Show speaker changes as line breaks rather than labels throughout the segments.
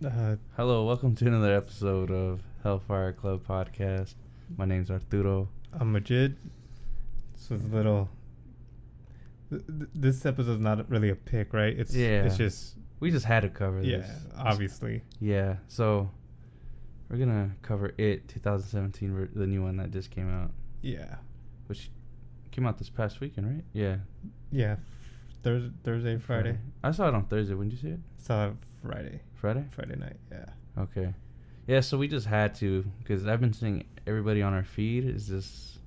Hello, welcome to another episode of HellFire Club Podcast. My name's Arturo.
I'm Majid. So it's a little. This episode's not really a pick, right? It's just
we just had to cover this.
Yeah, obviously.
Yeah, so we're gonna cover It 2017, the new one that just came out.
Yeah.
Which came out this past weekend, right? Yeah.
Yeah. Thursday, Friday.
I saw it on Thursday. When did you see it?
Saw it Friday.
Friday
night. Yeah.
Okay. Yeah, so we just had to, because I've been seeing everybody on our feed is just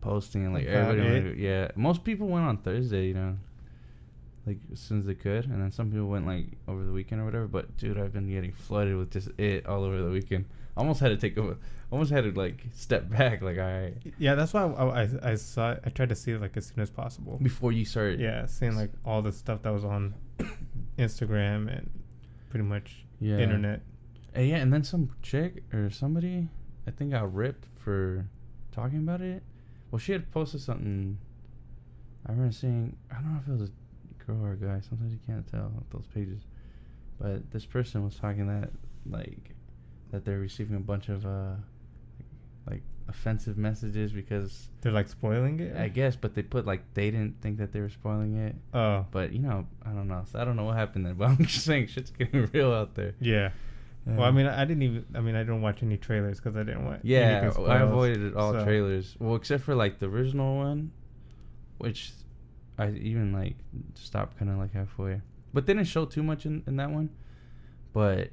posting and like everybody. Yeah, most people went on Thursday, like as soon as they could, and then some people went like over the weekend or whatever. But dude, I've been getting flooded with just It all over the weekend. Almost had to like step back. Like, all right.
Yeah, that's why I saw it. I tried to see it like as soon as possible
before you started.
Yeah, seeing like all the stuff that was on Instagram and pretty much internet.
Yeah, and then some chick or somebody, I think, got ripped for talking about it. Well, she had posted something. I remember seeing, I don't know if it was a girl or a guy. Sometimes you can't tell with those pages. But this person was talking that they're receiving a bunch of like offensive messages because
they're like spoiling it.
I guess, but they put like they didn't think that they were spoiling it.
Oh,
but I don't know. So I don't know what happened there. But I'm just saying, shit's getting real out there.
Yeah. Well, I didn't watch any trailers because I didn't want.
Yeah, I avoided all trailers. Well, except for like the original one, which I even like stopped kind of like halfway. But they didn't show too much in that one. But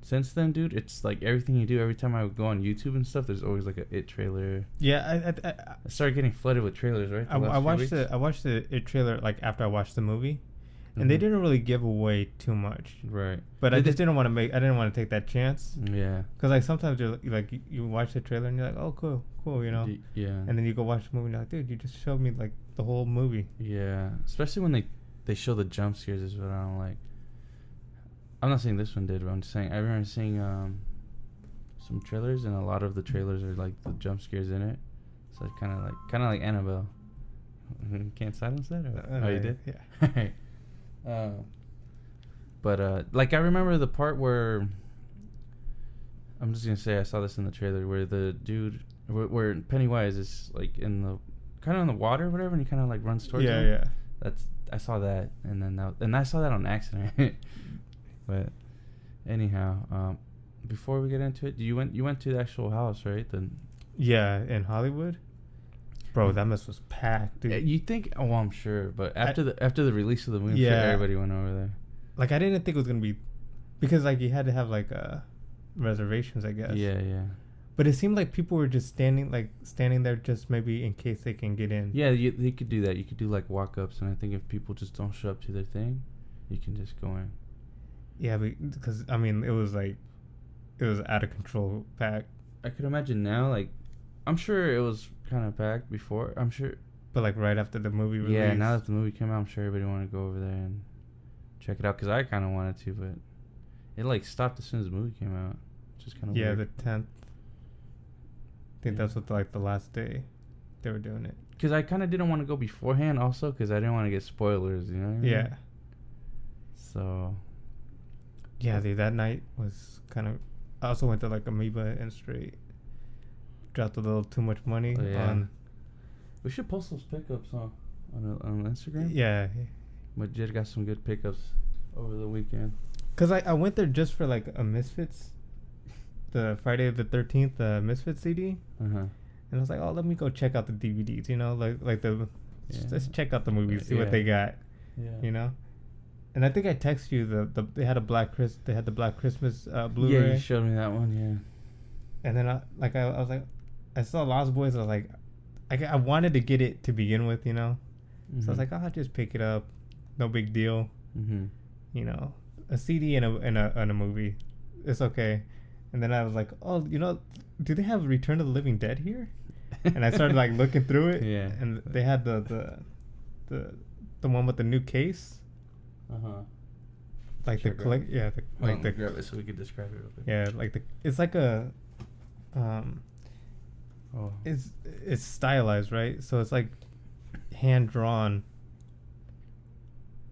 since then, dude, it's like everything you do. Every time I go on YouTube and stuff, there's always like a It trailer.
Yeah,
I started getting flooded with trailers, right?
I watched the It trailer like after I watched the movie. And they didn't really give away too much,
right?
But I didn't want to take that chance.
Yeah.
Because like sometimes you're like you watch the trailer and you're like, oh cool,
Yeah.
And then you go watch the movie and you're like, dude, you just showed me like the whole movie.
Yeah. Especially when they show the jump scares is what I don't like. I'm not saying this one did, but I'm just saying I remember seeing some trailers and a lot of the trailers are like the jump scares in it. So it's kind of like Annabelle. Can't silence that? Or? You did?
Yeah.
But like I remember the part where I'm just gonna say I saw this in the trailer where the dude where Pennywise is like in the kind of in the water or whatever, and he kind of like runs towards him.
Yeah.
I saw that, and then I saw that on accident. But anyhow, before we get into it, you went to the actual house, right?
Yeah, in Hollywood. Bro, that mess was packed, dude.
You think? Oh, well, I'm sure. But after the release of the movie, everybody went over there.
Like, I didn't think it was gonna be, because like you had to have like reservations, I guess.
Yeah.
But it seemed like people were just standing there just maybe in case they can get in.
Yeah, they could do that. You could do like walk-ups, and I think if people just don't show up to their thing, you can just go in.
Yeah, because it was out of control packed.
I could imagine now, like, I'm sure it was kind of packed before. I'm sure.
But like right after the movie release.
Yeah, now that the movie came out, I'm sure everybody wanted to go over there and check it out. Because I kind of wanted to, but it like stopped as soon as the movie came out. Which is kind of weird.
The 10th. I think that's what like the last day they were doing it.
Because I kind of didn't want to go beforehand also because I didn't want to get spoilers, you know what I mean?
Yeah.
So.
Yeah, dude, that night was kind of... I also went to like Amoeba and Straight. Dropped a little too much money on...
We should post those pickups on Instagram.
Yeah.
But Jed got some good pickups over the weekend.
Because I went there just for like a Misfits. The Friday the 13th Misfits CD.
Uh-huh.
And I was like, oh, let me go check out the DVDs, let's check out the movies, see what they got.
Yeah.
And I think I texted you they had the Black Christmas Blu-ray.
Yeah, you showed me that one, yeah.
And then I was like, I saw Lost Boys. I was like, I wanted to get it to begin with,
Mm-hmm.
So I was like, I'll just pick it up, no big deal.
Mm-hmm.
A CD and a movie, it's okay. And then I was like, oh, do they have Return of the Living Dead here? And I started like looking through it.
Yeah.
And they had the one with the new case. Like sure, grab it
so we could describe it real quick.
Yeah, it's like a it's stylized, right? So it's like hand drawn.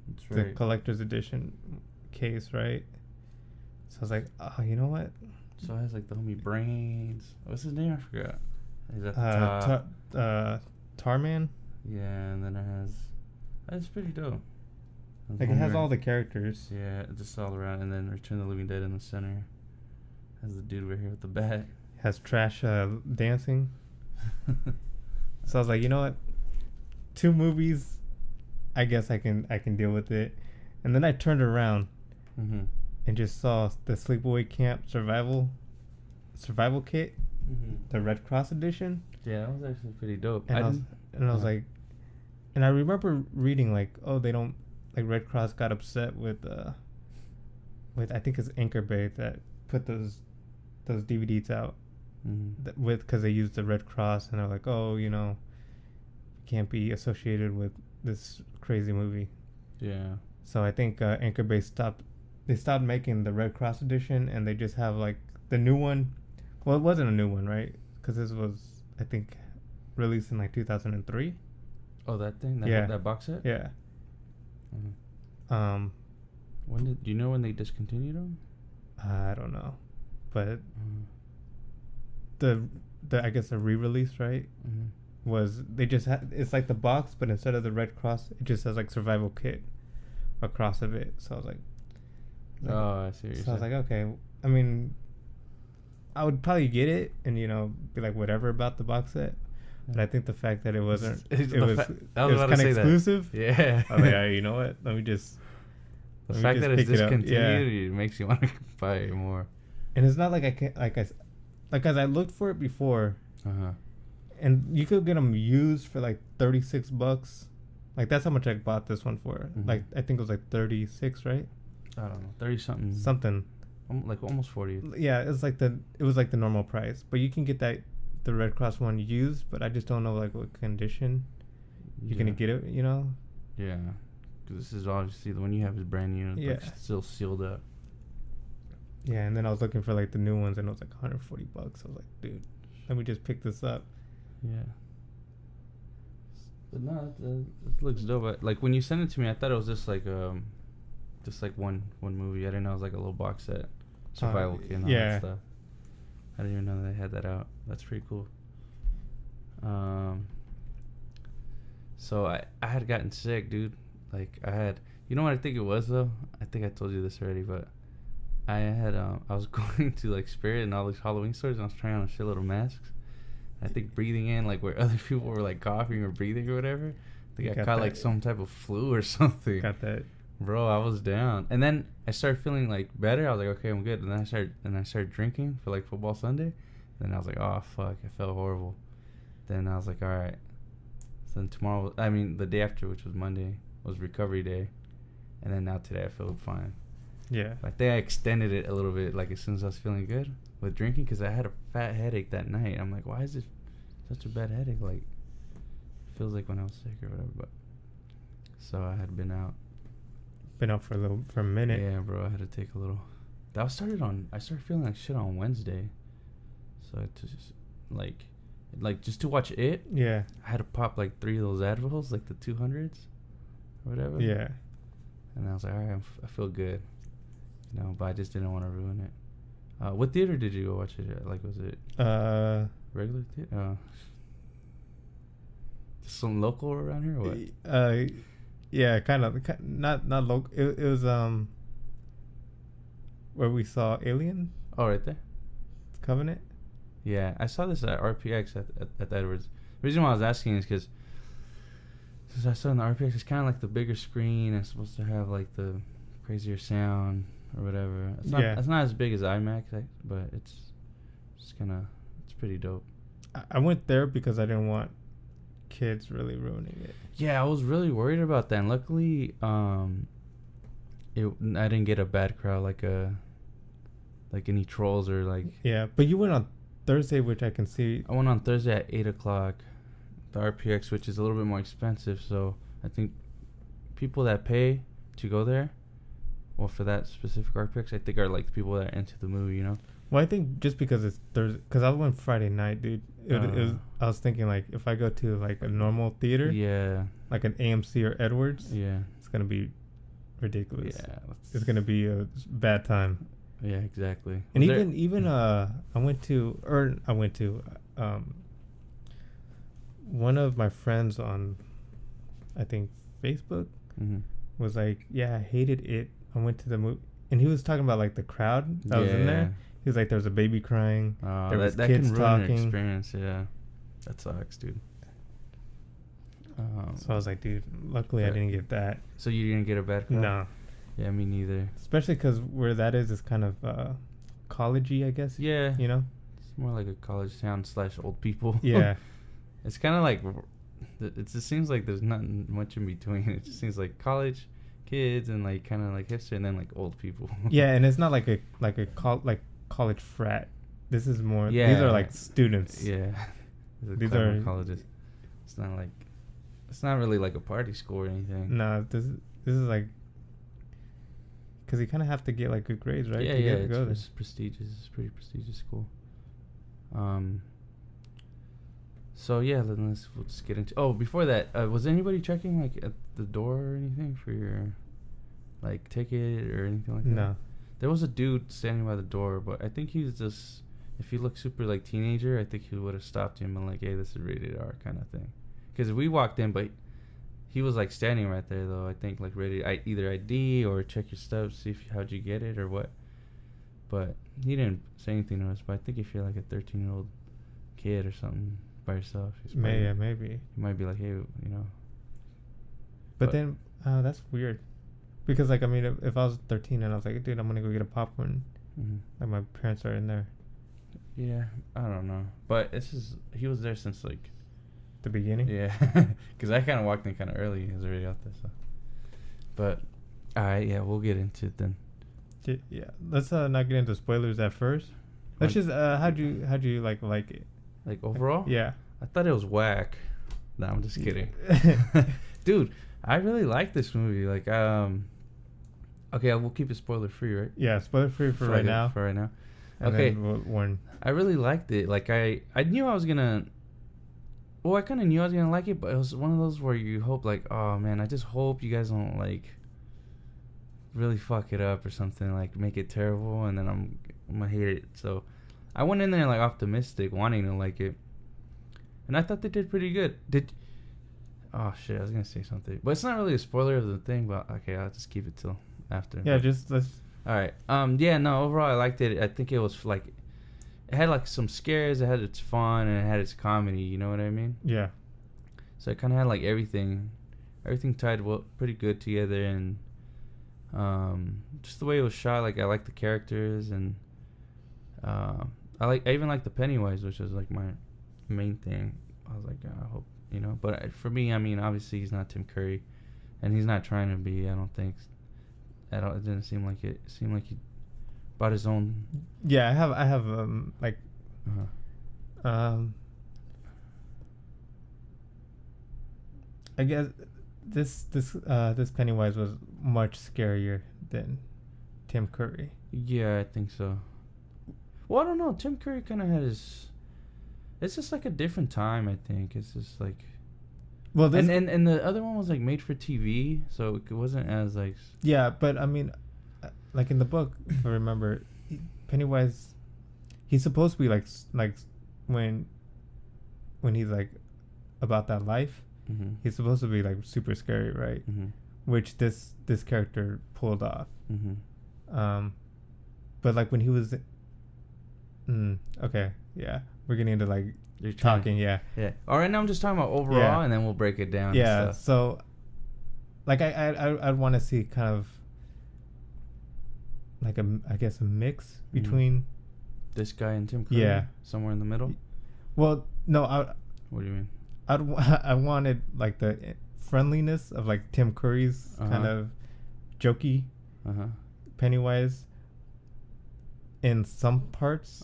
That's right. The collector's edition case, right? So I was like, oh, you know what?
So it has like the homie Brains. What's his name? I forgot. He's at the top.
Tarman.
Yeah, and then it has. That's pretty dope.
Like it has all the characters.
Yeah, just all around, and then Return of the Living Dead in the center. Has the dude right here with the bat.
Has trash dancing. So I was like, you know what? 2 movies, I guess I can deal with it. And then I turned around and just saw the Sleepaway Camp survival kit, the Red Cross edition.
Yeah, that was actually pretty dope.
And I was like, and I remember reading like, oh, they don't like Red Cross got upset with I think it's Anchor Bay that put those DVDs out because they used the Red Cross, and they're like, oh, you know, can't be associated with this crazy movie.
Yeah.
So I think Anchor Bay stopped making the Red Cross edition, and they just have like the new one. Well, it wasn't a new one, right? Because this was, I think, released in like 2003.
Oh, that thing? That box set?
Yeah.
Do you know when they discontinued them?
I don't know, but the I guess the re-release, right? Was they just it's like the box, but instead of the Red Cross, it just says like survival kit across of it. So I was like
oh, I see what you're saying.
I was like, okay. I mean, I would probably get it and, you know, be like whatever about the box set. But I think the fact that it wasn't, it was kind of exclusive.
Yeah.
I was like, you know what? Let me just.
The fact that it's discontinued, it makes you want to buy it more.
And it's not like I can't, as I looked for it before, and you could get them used for like $36. Like that's how much I bought this one for. Like I think it was like 36, right?
I don't know, 30 something.
Something.
Like almost 40.
Yeah, it was like the normal price, but you can get the Red Cross one used, but I just don't know like what condition you're gonna get it. You know?
Yeah, because this is obviously the one you have is brand new. Yeah, but still sealed up.
Yeah, and then I was looking for like the new ones, and it was like $140. I was like, dude, let me just pick this up.
Yeah. But no, it looks dope. Like when you sent it to me, I thought it was just like one movie. I didn't know it was like a little box set, survival kit, and all that stuff. I didn't even know they had that out. That's pretty cool. So I had gotten sick, dude. Like I had, you know what I think it was though? I think I told you this already, but I had I was going to like Spirit and all these Halloween stores, and I was trying on a shitload of masks. I think breathing in like where other people were like coughing or breathing or whatever. I think I caught like some type of flu or something.
Got that.
Bro, I was down. And then I started feeling like better. I was like, okay, I'm good. And then I started drinking for like football Sunday. And then I was like, oh fuck, I felt horrible. Then I was like, all right. So then the day after, which was Monday, was recovery day. And then now today I feel fine.
Yeah.
I think I extended it a little bit, like as soon as I was feeling good with drinking, because I had a fat headache that night. I'm like, why is this such a bad headache? Like, it feels like when I was sick or whatever. But so I had been out for a minute. Yeah, bro, I had to take a little. I started feeling like shit on Wednesday. So I just like just to watch it.
Yeah. I
had to pop like 3 of those Advils, like the 200s or whatever.
Yeah.
And I was like, all right, I feel good. You know, but I just didn't want to ruin it. What theater did you go watch it at? Like, was it regular theater? Just some local around here or what?
Yeah, kind of. Not local. It was where we saw Alien.
Oh, right there.
Covenant.
Yeah, I saw this at RPX at Edwards. The reason why I was asking is because since I saw in the RPX, it's kind of like the bigger screen. It's supposed to have like the crazier sound or whatever. It's not as big as IMAX, but it's pretty dope.
I went there because I didn't want kids really ruining it.
Yeah, I was really worried about that. And luckily, I didn't get a bad crowd like any trolls or like.
Yeah, but you went on Thursday, which I can see.
I went on Thursday at 8:00, the RPX, which is a little bit more expensive. So I think people that pay to go there, well, for that specific RPX, I think are like the people that are into the movie, you know.
Well, I think just because it's Thursday, because I went Friday night, dude. I was thinking like if I go to like a normal theater, like an AMC or Edwards, it's gonna be ridiculous. Yeah, it's gonna be a bad time.
Yeah, exactly.
And
Was
even I went to one of my friends on, I think, Facebook
Mm-hmm.
was like, yeah, I hated it. I went to the movie, and he was talking about like the crowd that was in there. He was like, there was a baby crying. There was
that
kids
can ruin your
talking.
experience. Yeah, that sucks, dude.
So I was like, dude, luckily I didn't get that.
So you didn't get a bad crowd?
No.
Yeah, me neither.
Especially because where that is kind of college-y, I guess.
Yeah.
You know?
It's more like a college town / old people.
Yeah.
It's kind of like, it just seems like there's not much in between. It just seems like college kids and like kind of like hipster and then like old people.
Yeah, and it's not like a college frat. This is more.
Yeah.
These are like students.
Yeah.
These are
colleges. It's not like, it's not really like a party school or anything.
No, this is like, because you kind of have to get like good grades, right?
Yeah, it's prestigious. It's pretty prestigious school. So yeah, we'll just get into. Oh, before that, was anybody checking like at the door or anything for your like ticket or anything like that?
No.
There was a dude standing by the door, but I think he's just, if he looked super like teenager, I think he would have stopped him and like, hey, this is rated R kind of thing. Because we walked in, but he was like standing right there though. I think like ready either ID or check your stuff, see if how'd you get it or what. But he didn't say anything to us. But I think if you're like a 13-year-old kid or something by yourself,
maybe
you might be like, hey, you know.
But then that's weird, because like I mean, if I was 13 and I was like, dude, I'm gonna go get a popcorn, like my parents are in there.
Yeah, I don't know, but he was there since like
the beginning.
Yeah, because I kind of walked in kind of early. He was already out there, so. But all right, yeah, we'll get into it then.
Yeah, let's not get into spoilers at first. Let's just how'd you like it?
Like overall?
Yeah.
I thought it was whack. No, I'm just kidding. Dude, I really like this movie. Like, okay, we'll keep it spoiler free, right?
Yeah, spoiler free for right now.
For right now.
And
okay.
Then we'll warn.
I really liked it. Like, I knew I was gonna. Well, I kind of knew I was gonna like it, but it was one of those where you hope, like, oh man, I just hope you guys don't like really fuck it up or something, like make it terrible, and then I'm gonna hate it. So I went in there like optimistic, wanting to like it, and I thought they did pretty good. Oh shit, I was gonna say something, but it's not really a spoiler of the thing. But okay, I'll just keep it till after.
Yeah, just let's.
All right. Yeah. No. Overall, I liked it. I think it was like, it had like some scares. It had its fun and it had its comedy. You know what I mean?
Yeah.
So it kind of had like everything tied pretty good together, and just the way it was shot. Like I like the characters, and I even like the Pennywise, which was like my main thing. I was like, I hope, you know. But for me, I mean, obviously he's not Tim Curry, and he's not trying to be. I don't think at all. It didn't seem like it. It seemed like he brought his own.
Yeah, I have like. I guess this Pennywise was much scarier than Tim Curry.
Yeah, I think so. Well, I don't know. Tim Curry kind of had his. It's just like a different time. I think it's just like. Well, this and the other one was like made for TV, so it wasn't as like.
Yeah, but I mean, like in the book, if I remember, Pennywise, he's supposed to be like when he's like about that life.
Mm-hmm.
He's supposed to be like super scary, right?
Mm-hmm.
Which this character pulled off.
Mm-hmm.
But like when he was, okay, yeah, we're getting into like talking, yeah.
All right, now I'm just talking about overall, and then we'll break it down.
Yeah, so like I'd want to see kind of like I guess a mix between
this guy and Tim Curry.
Yeah,
somewhere in the middle.
Well, no,
What do you mean?
I wanted like the friendliness of like Tim Curry's kind of jokey Pennywise in some parts,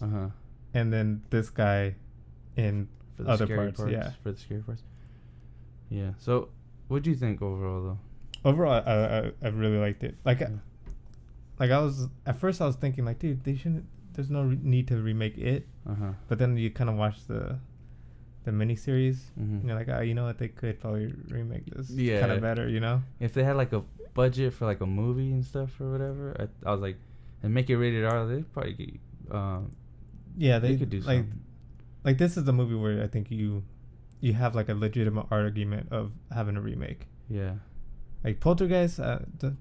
and then this guy in
for the
other
scary
parts. Yeah,
for the scary parts. Yeah. So, what do you think overall, though?
Overall, I really liked it. Like, like I was at first I was thinking like, dude, they shouldn't. There's no need to remake it. But then you kind of watch the miniseries, and you're like, oh, you know what? They could probably remake this kind of better, you know?
If they had like a budget for like a movie and stuff or whatever, I was like, and make it rated R, they probably
they
could do
like
something.
like this is the movie where I think you have like a legitimate argument of having a remake.
Yeah.
Like Poltergeist,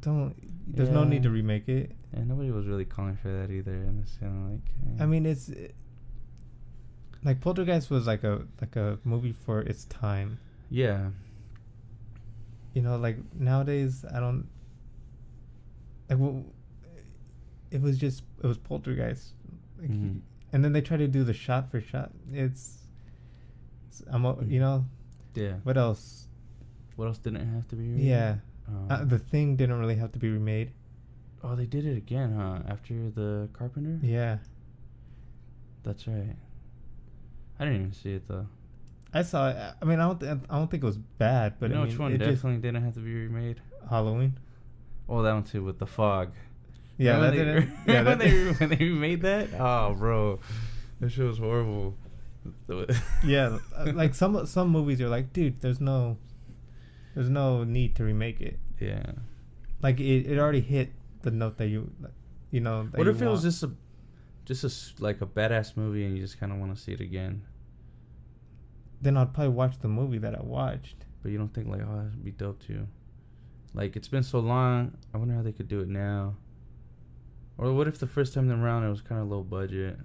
don't there's no need to remake it.
And nobody was really calling for that either, and it's kind of like.
I mean, it's like Poltergeist was like a movie for its time.
Yeah.
You know, like nowadays, I don't. Like, it was Poltergeist, like, and then they try to do the shot for shot. You know.
Yeah.
What else?
What else didn't have to be remade?
Yeah. The Thing didn't really have to be remade.
Oh, they did it again, huh? After The Carpenter?
Yeah.
That's right. I didn't even see it though.
I saw it. I mean, I don't think it was bad, but
you know
I mean,
which one definitely didn't have to be remade?
Halloween.
Oh, that one too with the fog.
Yeah, that didn't. Yeah,
when they remade that. Oh, bro, that shit was horrible.
Yeah, like some movies, you're like, dude, there's no need to remake it.
Yeah.
Like it already hit the note that you know. That
what
you
if it was just like a badass movie and you just kind of want to see it again?
Then I'd probably watch the movie that I watched.
But you don't think like, oh, that'd be dope too? Like, it's been so long. I wonder how they could do it now. Or what if the first time around it was kind of low budget?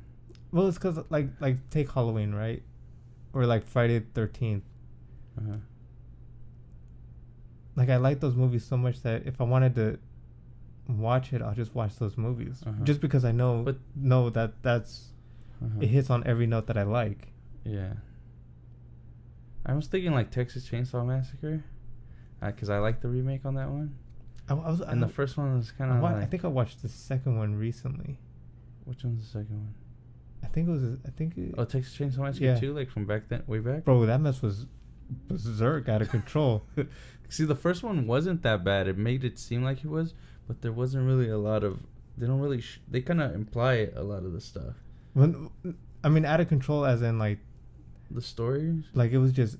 Well, it's because like take Halloween, right? Or like Friday the 13th.
Uh-huh.
Like I like those movies so much that if I wanted to watch it, I'll just watch those movies. Just because I know that's it hits on every note that I like.
Yeah. I was thinking like Texas Chainsaw Massacre, because I like the remake on that one. The first one was kind of like...
I think I watched the second one recently.
Which one's the second one?
I think it was...
Texas Chainsaw Massacre 2, like from back then, way back?
Bro, that mess was berserk, out of control.
See, the first one wasn't that bad. It made it seem like it was, but there wasn't really a lot of... They don't really... they kind of imply a lot of the stuff.
I mean, out of control as in like...
The stories?
Like, it was just...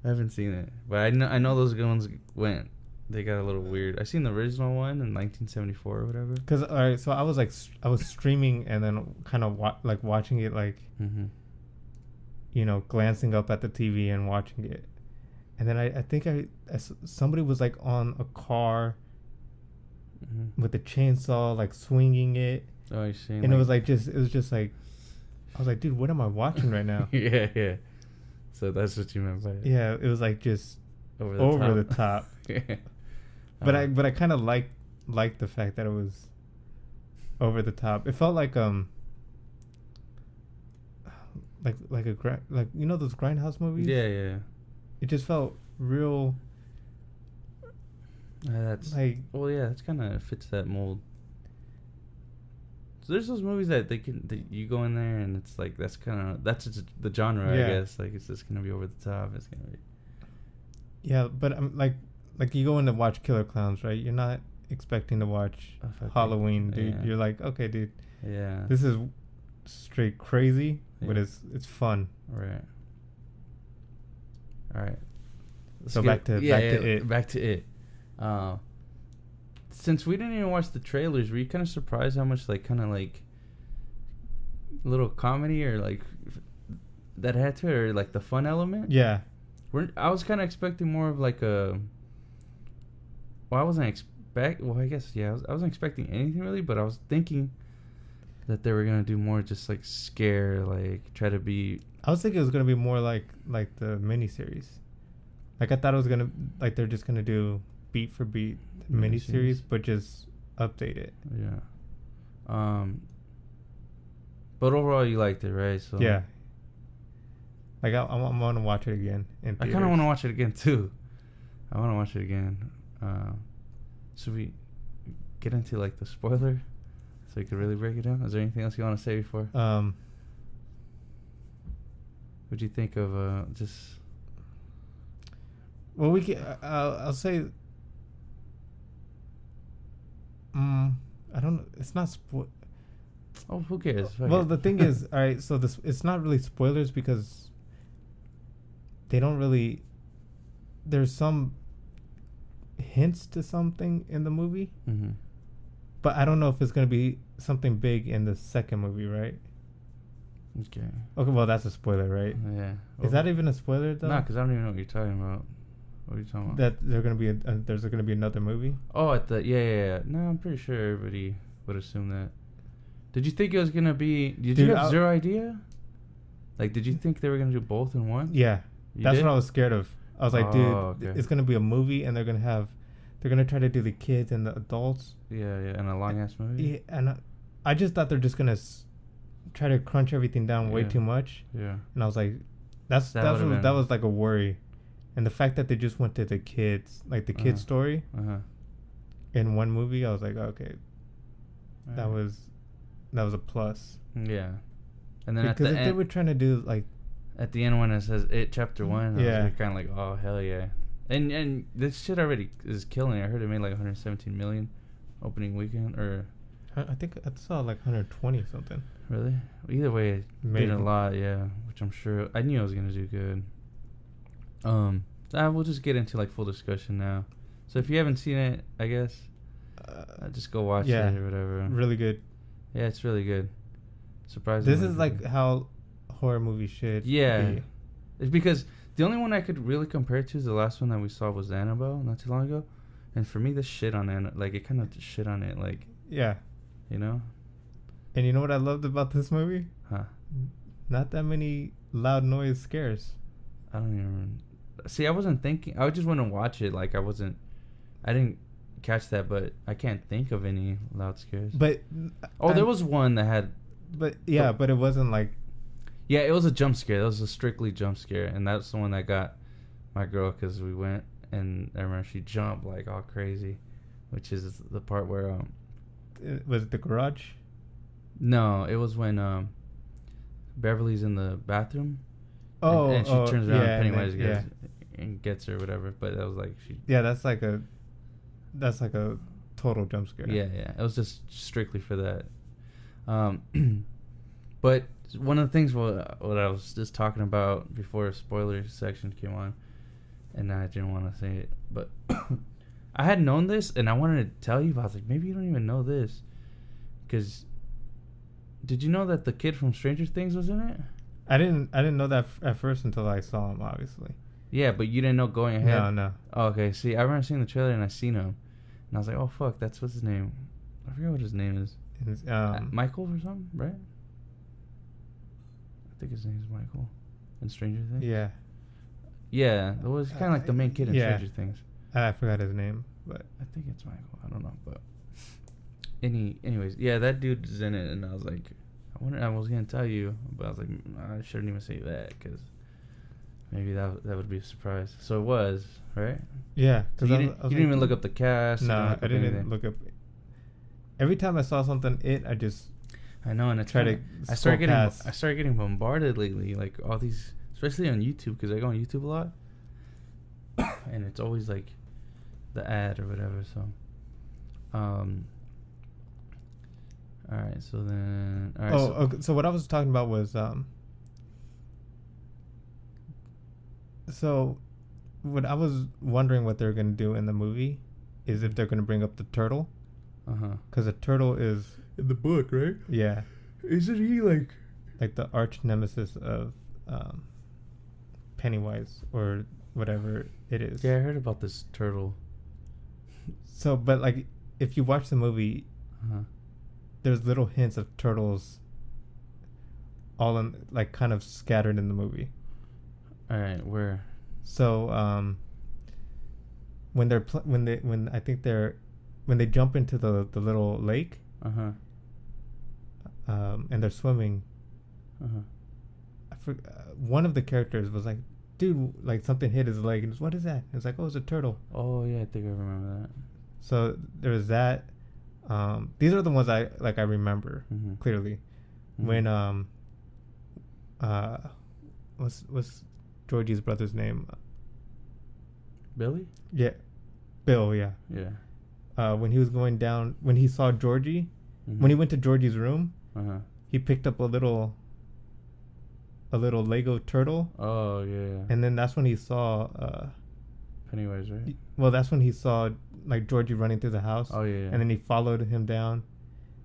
I haven't seen it, but I know those good ones went... They got a little weird. I seen the original one in 1974 or whatever.
Cause alright, so I was streaming and then kind of watching it like, you know, glancing up at the TV and watching it, and then I think somebody was like on a car with a chainsaw like swinging it.
Oh, you seen?
And it was just like, I was like, dude, what am I watching right now?
Yeah. So that's what you meant by it.
Yeah, it was like just
over
the top.
Yeah.
But I kind of like the fact that it was over the top. It felt like like you know those grindhouse movies?
Yeah.
It just felt real.
That's
like,
well, yeah, it's kind of fits that mold. So there's those movies that you go in there and it's like that's just the genre, I guess. Like it's just gonna be over the top. It's gonna be.
Yeah, but I'm like you go in to watch Killer Clowns, right? You're not expecting to watch Halloween, dude. Yeah. You're like, okay, dude.
Yeah.
This is straight crazy, but it's fun.
Right. All right.
So back to it.
Back to it. Since we didn't even watch the trailers, were you kind of surprised how much like kind of like little comedy or like that had to it, or like the fun element?
Yeah.
I was kind of expecting more of like a. Well, I wasn't I guess yeah. I wasn't expecting anything really, but I was thinking that they were gonna do more, just like scare, like try to be.
I was thinking it was gonna be more like the miniseries. Like I thought it was gonna they're just gonna do beat for beat miniseries, but just update it.
Yeah. But overall, you liked it, right? So
yeah. Like I want to watch it again. I
kind of want to watch it again too. I want to watch it again. Should we get into like the spoiler, so we could really break it down? Is there anything else you want to say before? What'd you think of just?
Well, we can. I'll say. I don't know. It's not
Oh, who cares?
Well, the thing is, all right. So it's not really spoilers because they don't really. There's some hints to something in the movie, But I don't know if it's gonna be something big in the second movie, right?
Okay.
Okay, well that's a spoiler, right?
Yeah.
Is that even a spoiler though?
No, because I don't even know what you're talking about. What are you talking about?
That there's gonna be another movie.
Oh, yeah. No, I'm pretty sure everybody would assume that. Did you think it was gonna be? Did you have zero idea? Like, did you think they were gonna do both in one?
Yeah, that's what I was scared of. I was like, dude,
okay.
It's gonna be a movie, and they're gonna try to do the kids and the adults.
Yeah, and a long ass movie.
Yeah, and I just thought they're just gonna try to crunch everything down way too much.
Yeah.
And I was like, that was like a worry, and the fact that they just went to the kids, like the kid story, in one movie, I was like, okay, that was a plus.
Yeah. And then
because
at the end,
they were trying to do like
at the end when it says it chapter 1, I was kind of like, oh hell yeah. And this shit already is killing. I heard it made like 117 million opening weekend, or
I think I saw like 120 something.
Really? Either way, it did a lot, yeah. Which I'm sure I knew I was gonna do good. We'll just get into like full discussion now. So if you haven't seen it, I guess just go watch it or whatever.
Really good.
Yeah, it's really good. Surprisingly.
This is like how horror movies should be.
It's because the only one I could really compare it to is the last one that we saw was Annabelle not too long ago, and for me, this shit on it kind of shit on it, like you know.
And you know what I loved about this movie?
Huh?
Not that many loud noise scares.
I don't even see. I wasn't thinking. I just went to watch it. Like I didn't catch that, but I can't think of any loud scares.
But
there was one that had.
But but it wasn't like.
Yeah, it was a jump scare. It was a strictly jump scare, and that's the one that got my girl because we went and I remember she jumped like all crazy, which is the part where
was it the garage?
No, it was when Beverly's in the bathroom. And she turns around and Pennywise and gets her or whatever. But that was like she. Yeah,
that's like a total jump scare.
Yeah. It was just strictly for that. But one of the things what I was just talking about before a spoiler section came on, and I didn't want to say it, but I had known this and I wanted to tell you, but I was like, maybe you don't even know this, because did you know that the kid from Stranger Things was in it?
I didn't know that at first until I saw him, obviously.
Yeah, but you didn't know going ahead?
No.
Oh, okay, see, I remember seeing the trailer and I seen him, and I was like, oh fuck, what's his name? I forget what his name is. Michael or something, right? I think his name is Michael in Stranger Things. Yeah, it was kind of like the main kid in Stranger Things.
I forgot his name, but
I think it's Michael. I don't know, but anyways, yeah, that dude is in it, and I was like, I was gonna tell you, but I was like, I shouldn't even say that because maybe that would be a surprise. So it was, right?
Yeah,
because you didn't even look up the cast.
No, I didn't look up. Every time I saw something,
I know, and I started getting bombarded lately, like all these, especially on YouTube, because I go on YouTube a lot, and it's always like the ad or whatever. So, all right. So then, all right.
Okay, so what I was talking about was So, what I was wondering what they're gonna do in the movie is if they're gonna bring up the turtle. Because the turtle is
in the book, right?
Yeah.
Isn't he like
the arch nemesis of Pennywise or whatever it is?
Yeah, I heard about this turtle.
So, but like, if you watch the movie, there's little hints of turtles, all in like kind of scattered in the movie.
All right, where?
So, when they jump into the little lake, and they're swimming, one of the characters was like, dude, like something hit his leg, and was, what is that? It's like, oh, it's a turtle.
Oh yeah, I think I remember that.
So there was that. These are the ones I remember clearly. When what's Georgie's brother's name?
Billy?
Yeah, Bill. Yeah.
Yeah.
When he was going down, when he saw Georgie, when he went to Georgie's room, he picked up a little Lego turtle.
Oh yeah.
And then that's when he saw
Pennywise, right?
Well, that's when he saw like Georgie running through the house.
Oh yeah.
And then he followed him down.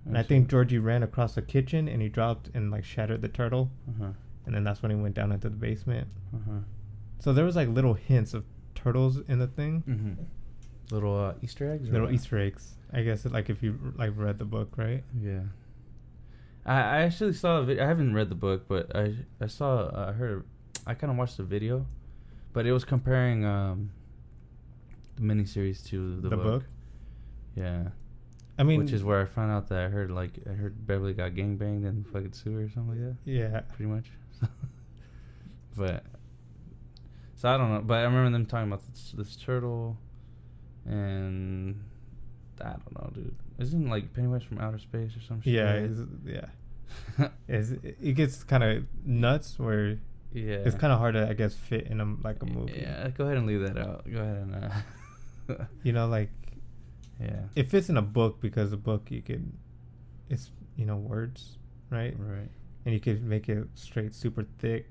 And I think Georgie ran across the kitchen and he dropped and like shattered the turtle. And then that's when he went down into the basement. So there was like little hints of turtles in the thing.
Little Easter eggs.
Little Easter eggs. I guess like if you like read the book, right?
Yeah. I actually saw a video. I haven't read the book, but I kind of watched the video, but it was comparing the miniseries to the book. Yeah. I mean, which is where I found out that I heard Beverly got gangbanged in the fucking sewer or something like that. Yeah. Pretty much. But so I don't know, but I remember them talking about this turtle, and I don't know, dude. Isn't like Pennywise from outer space or some shit?
Yeah. It gets kind of nuts where it's kind of hard to, I guess, fit in a movie.
Yeah, go ahead and leave that out. Go ahead and
it fits in a book because a book it's words, right?
Right.
And you could make it straight super thick.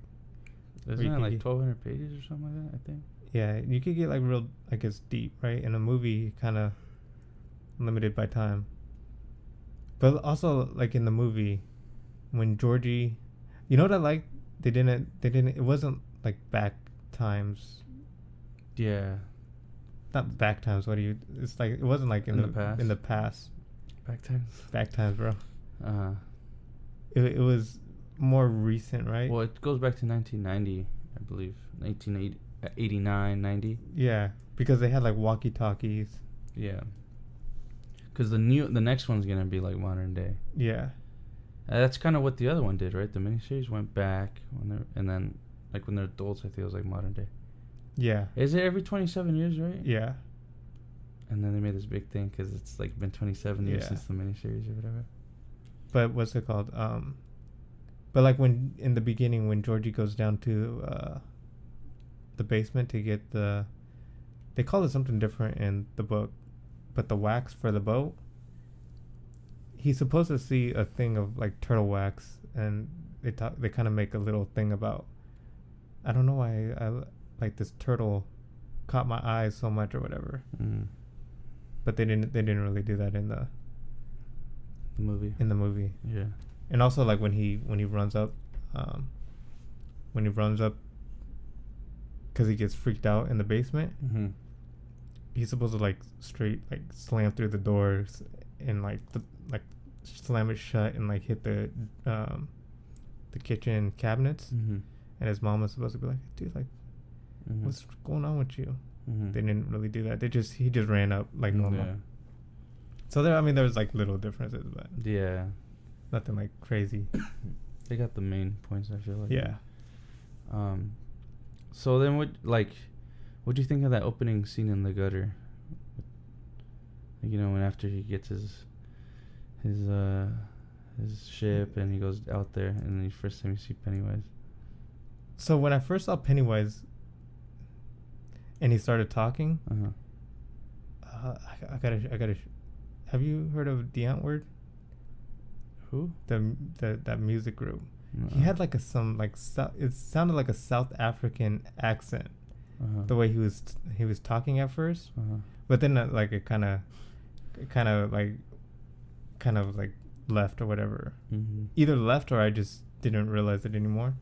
Isn't it like 1,200 pages or something like that? I think.
Yeah, you could get like real, I guess, deep, right? In a movie, kind of limited by time. But also, like in the movie, when Georgie, you know what I like? They didn't. It wasn't like back times.
Yeah.
Not back times. It's like it wasn't like in the past. In the past. Back times, bro. It was more recent, right?
Well, it goes back to 1990, I believe. 1989, 90.
Yeah, because they had like walkie-talkies.
Yeah. Because the next one's gonna be like modern day.
Yeah.
That's kind of what the other one did, right? The miniseries went back and then like when they're adults, I think it was like modern day.
Yeah.
Is it every 27 years, right?
Yeah.
And then they made this big thing because it's like been 27 years since the miniseries or whatever.
But what's it called? But like when in the beginning when Georgie goes down to the basement to get they call it something different in the book, but the wax for the boat. He's supposed to see a thing of like turtle wax, and they kind of make a little thing about. I don't know why I like this turtle caught my eyes so much or whatever. But they didn't really do that in the
movie.
In the movie.
Yeah.
And also like when he runs up because he gets freaked out in the basement. He's supposed to like straight like slam through the doors and like slam it shut and like hit the kitchen cabinets. And his mom was supposed to be like, dude, like what's going on with you? They didn't really do that. He just ran up like normal. Yeah. So there was like little differences, but
yeah,
nothing like crazy.
They got the main points, I feel like.
Yeah.
So then what do you think of that opening scene in the gutter? Like, when after he gets his ship and he goes out there and the first time you see Pennywise.
So when I first saw Pennywise and he started talking, I gotta. Have you heard of the Ant Word?
Who?
That music group.
No.
He had like it sounded like a South African accent. The way he was talking at first, but then like it kind of like left or whatever. Either left or I just didn't realize it anymore.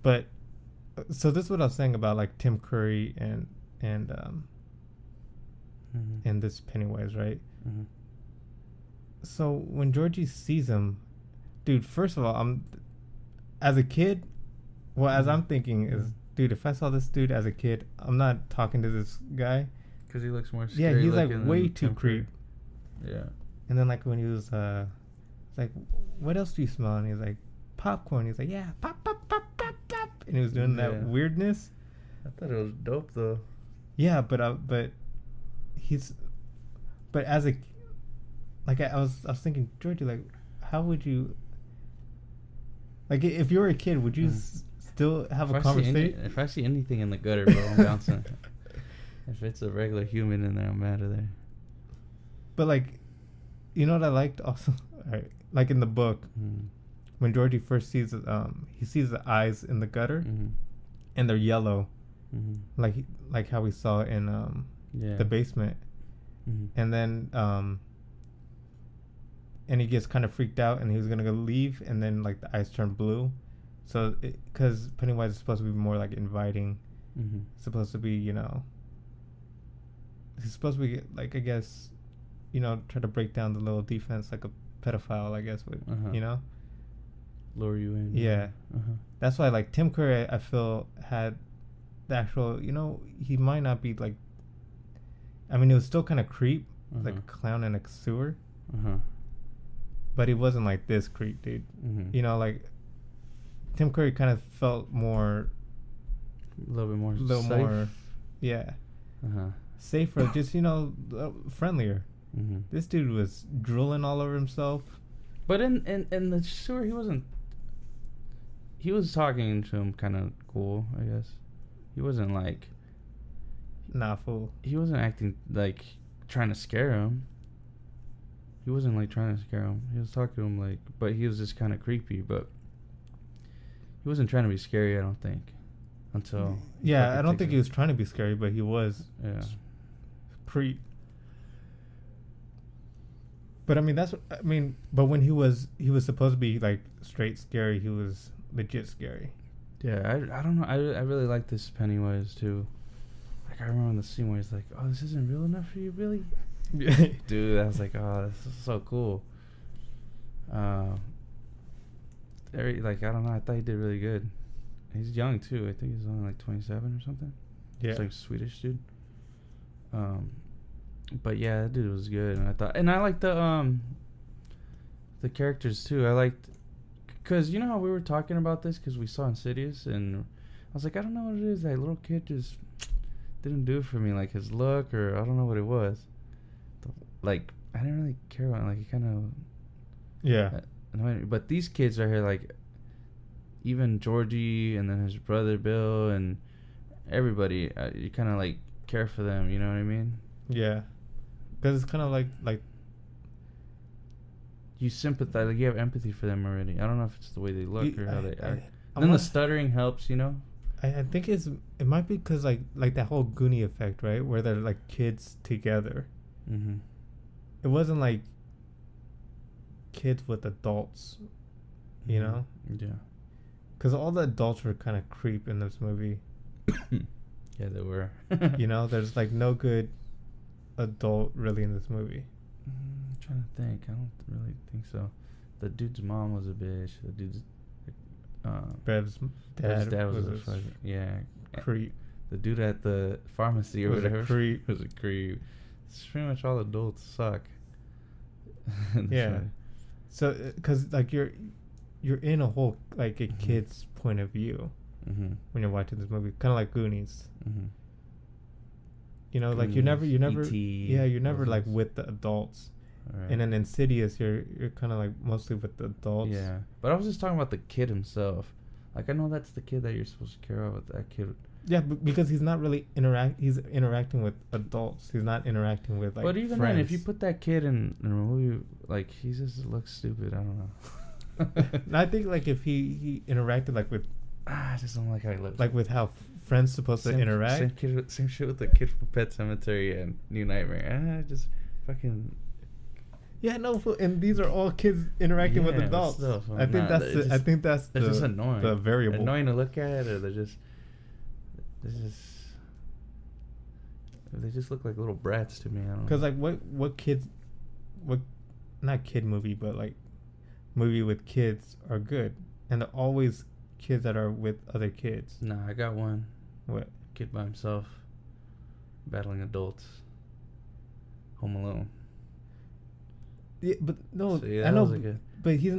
But so this is what I was saying about like Tim Curry and this Pennywise, right? So when Georgie sees him, dude, first of all, as a kid, as I'm thinking is, dude, if I saw this dude as a kid, I'm not talking to this guy.
Because he looks more scary.
Yeah, he's like way too creep.
Yeah.
And then like when he was like, what else do you smell? And he's like, popcorn. He's like, yeah, pop, pop, pop, pop, pop. And he was doing that weirdness.
I thought it was dope though.
Yeah, but as a, like I was thinking, Georgie, like, how would you, like, if you were a kid, would you still have a conversation?
If I see anything in the gutter, bro, I'm bouncing. If it's a regular human in there, I'm out of there.
But like, you know what I liked also, right? Like in the book, when Georgie first sees he sees the eyes in the gutter, and they're yellow, like how we saw in the basement, and then and he gets kind of freaked out, and he was gonna go leave, and then like the eyes turn blue, so because Pennywise is supposed to be more like inviting, supposed to be, you know, he's supposed to be like, I guess, you know, try to break down the little defense like a pedophile, I guess, would, you know,
lure you in.
Yeah. That's why, like, Tim Curry, I feel, had the actual, you know, he might not be like, I mean, it was still kind of creep, like a clown in a sewer, but he wasn't like this creep, dude. You know, like, Tim Curry kind of felt more,
a little safe.
More, yeah, safer, just, you know, friendlier. This dude was drooling all over himself.
But in the sewer, he was talking to him kind of cool, I guess. He wasn't like,
nah, fool.
He wasn't acting like trying to scare him. He wasn't like trying to scare him. He was talking to him like, but he was just kind of creepy. But he wasn't trying to be scary, I don't think. Until
I don't think he was trying to be scary, but he was.
Yeah.
Creep. But I mean, but when he was supposed to be like straight scary, he was legit scary.
Yeah, I don't know. I really like this Pennywise too. Like, I remember the scene where he's like, "Oh, this isn't real enough for you, Billy." Dude, I was like, "Oh, this is so cool." I don't know. I thought he did really good. He's young too. I think he's only like 27 or something.
Yeah,
he's like Swedish dude. But yeah, that dude was good, and I liked the characters too. I liked, cause you know how we were talking about this, cause we saw Insidious, and I was like, I don't know what it is. That little kid just didn't do it for me, like his look, or I don't know what it was. Like, I didn't really care about it. Like, he kind of annoyed me. But these kids right here, like, even Georgie and then his brother Bill and everybody, you kind of like care for them. You know what I mean?
Yeah. Because it's kind of like
you sympathize, like you have empathy for them already. I don't know if it's the way they look or how they act. And then the stuttering helps, you know.
I think it might be because like that whole Goonie effect, right? Where they're like kids together. It wasn't like kids with adults, you know.
Yeah. Because
all the adults were kind of creep in this movie.
Yeah, they were.
You know, there's like no good adult really in this movie.
I'm trying to think. I don't really think so. The dude's mom was a bitch. The dude's
Bev's dad
was a fucking, yeah,
creep.
The dude at the pharmacy or whatever
was a creep.
It's pretty much all adults suck.
Yeah. So because like you're in a whole like a kid's point of view when you're watching this movie, kind of like Goonies. You know, like you're never you're never like with the adults. Right. And then Insidious, you're kind of like mostly with the adults.
Yeah, but I was just talking about the kid himself. Like, I know that's the kid that you're supposed to care about, that kid.
Yeah, because he's not really he's interacting with adults. He's not interacting with like.
But even
friends.
then, if you put that kid in a movie, like, he just looks stupid. I don't know.
And I think like if he interacted like with.
I just don't like how he looks.
Like with how friends supposed to interact.
Same shit with the kid from Pet Sematary and New Nightmare. Just fucking.
Yeah, no, and these are all kids interacting with adults. Still, I think that's
they're just annoying.
The variable.
Annoying to look at, or they just look like little brats to me. I don't know.
Because like not kid movie, but like movie with kids are good, and they're always kids that are with other kids.
Nah, I got one.
What?
Kid by himself, battling adults. Home Alone.
Yeah, but no,
so, yeah,
I know, but he's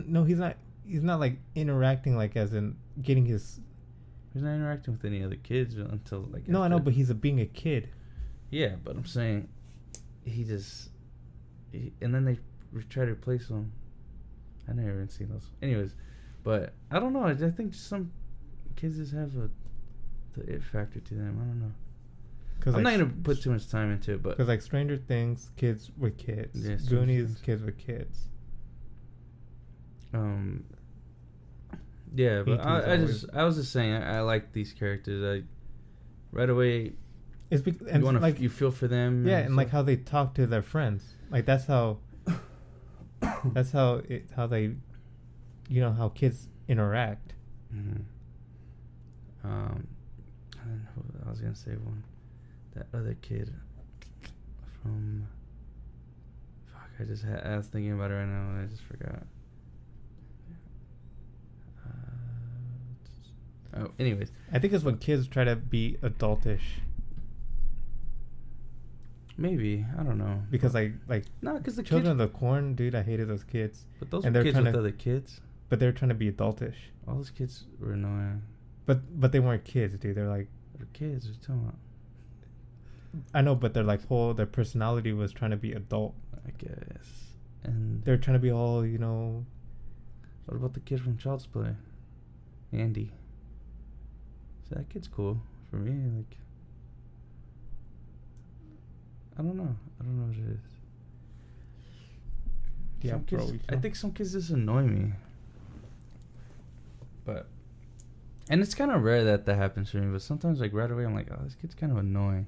not like interacting like as in getting his.
He's not interacting with any other kids until like.
No, I know, but he's being a kid.
Yeah, but I'm saying, and then they try to replace him. I never even seen those. Anyways, but I don't know. I think some kids just have the it factor to them. I don't know. I'm not gonna put too much time into it, but
because like Stranger Things, kids with kids. Yeah, Goonies, kids with kids.
Yeah, but I was just saying I like these characters. right away.
And
You want to
like
you feel for them.
yeah, and like how they talk to their friends. Like that's how how they, how kids interact.
Mm-hmm. And I was gonna say that other kid from. Fuck, I was thinking about it right now and I just forgot. Anyways,
I think it's when kids try to be adultish.
Maybe, I don't know.
Because like
no, because the
Children
kids,
of the Corn, dude, I hated those kids.
but those
and
were
they're
kids with
tryna-
other kids.
But they're trying to be adultish.
All those kids were annoying.
But they weren't kids, dude. They're like,
They're kids. What are you talking about?
I know, but they're like their personality was trying to be adult.
I guess. And
They're trying to be all,
what about the kid from Child's Play? Andy. So that kid's cool for me. Like, I don't know what it is.
Yeah,
Some
bro.
kids, I think some kids just annoy me. And it's kind of rare that happens for me. But sometimes, like right away, I'm like, oh, this kid's kind of annoying.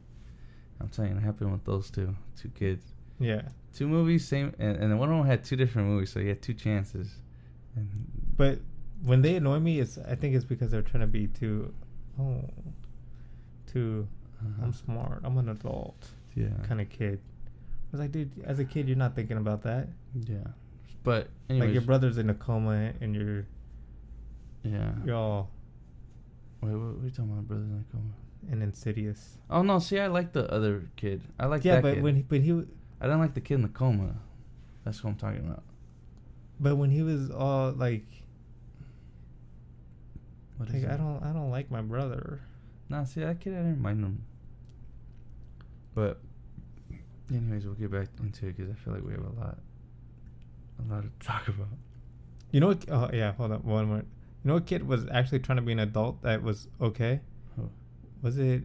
I'm telling you, it happened with those two kids.
Yeah.
2 movies, same, and then one of them had 2 different movies, so he had 2 chances.
But when they annoy me, I think it's because they're trying to be too, I'm smart, I'm an adult,
yeah,
kind of kid. I was like, dude, as a kid, you're not thinking about that.
Yeah, but anyways,
like your brother's in a coma and you're all.
Wait, what are you talking about? Brother's in a coma.
And Insidious.
Oh no, see, I like the other kid. I like
that
kid.
but he
I don't like the kid in the coma. That's what I'm talking about.
But when he was all like,
What
like
is
I
it?
don't like my brother.
Nah, see, that kid, I didn't mind him. But anyways, we'll get back into it because I feel like we have a lot to talk about.
You know what? Oh yeah, hold on, one more. You know what kid was actually trying to be an adult that was okay?
Who?
Was it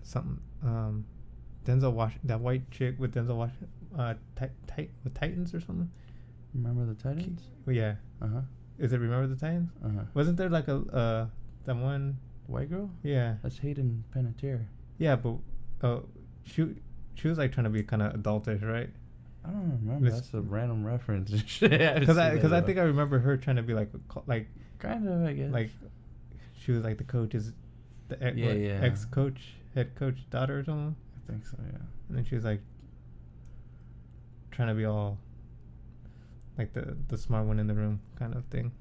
something? Denzel Washington, that white chick with Denzel Washington, with Titans or something.
Remember the Titans?
Well, yeah.
Uh-huh.
Is it Remember the Titans?
Uh-huh.
Wasn't there like that one?
White girl?
Yeah.
That's Hayden Panettiere.
Yeah, but she was like trying to be kind of adultish, right?
I don't remember. That's a random reference.
Because I think I remember her trying to be like
kind of, I guess.
like she was like the coach's ex-coach, head coach daughter or something.
I think so, yeah.
And then she was like trying to be all like the smart one in the room kind of thing,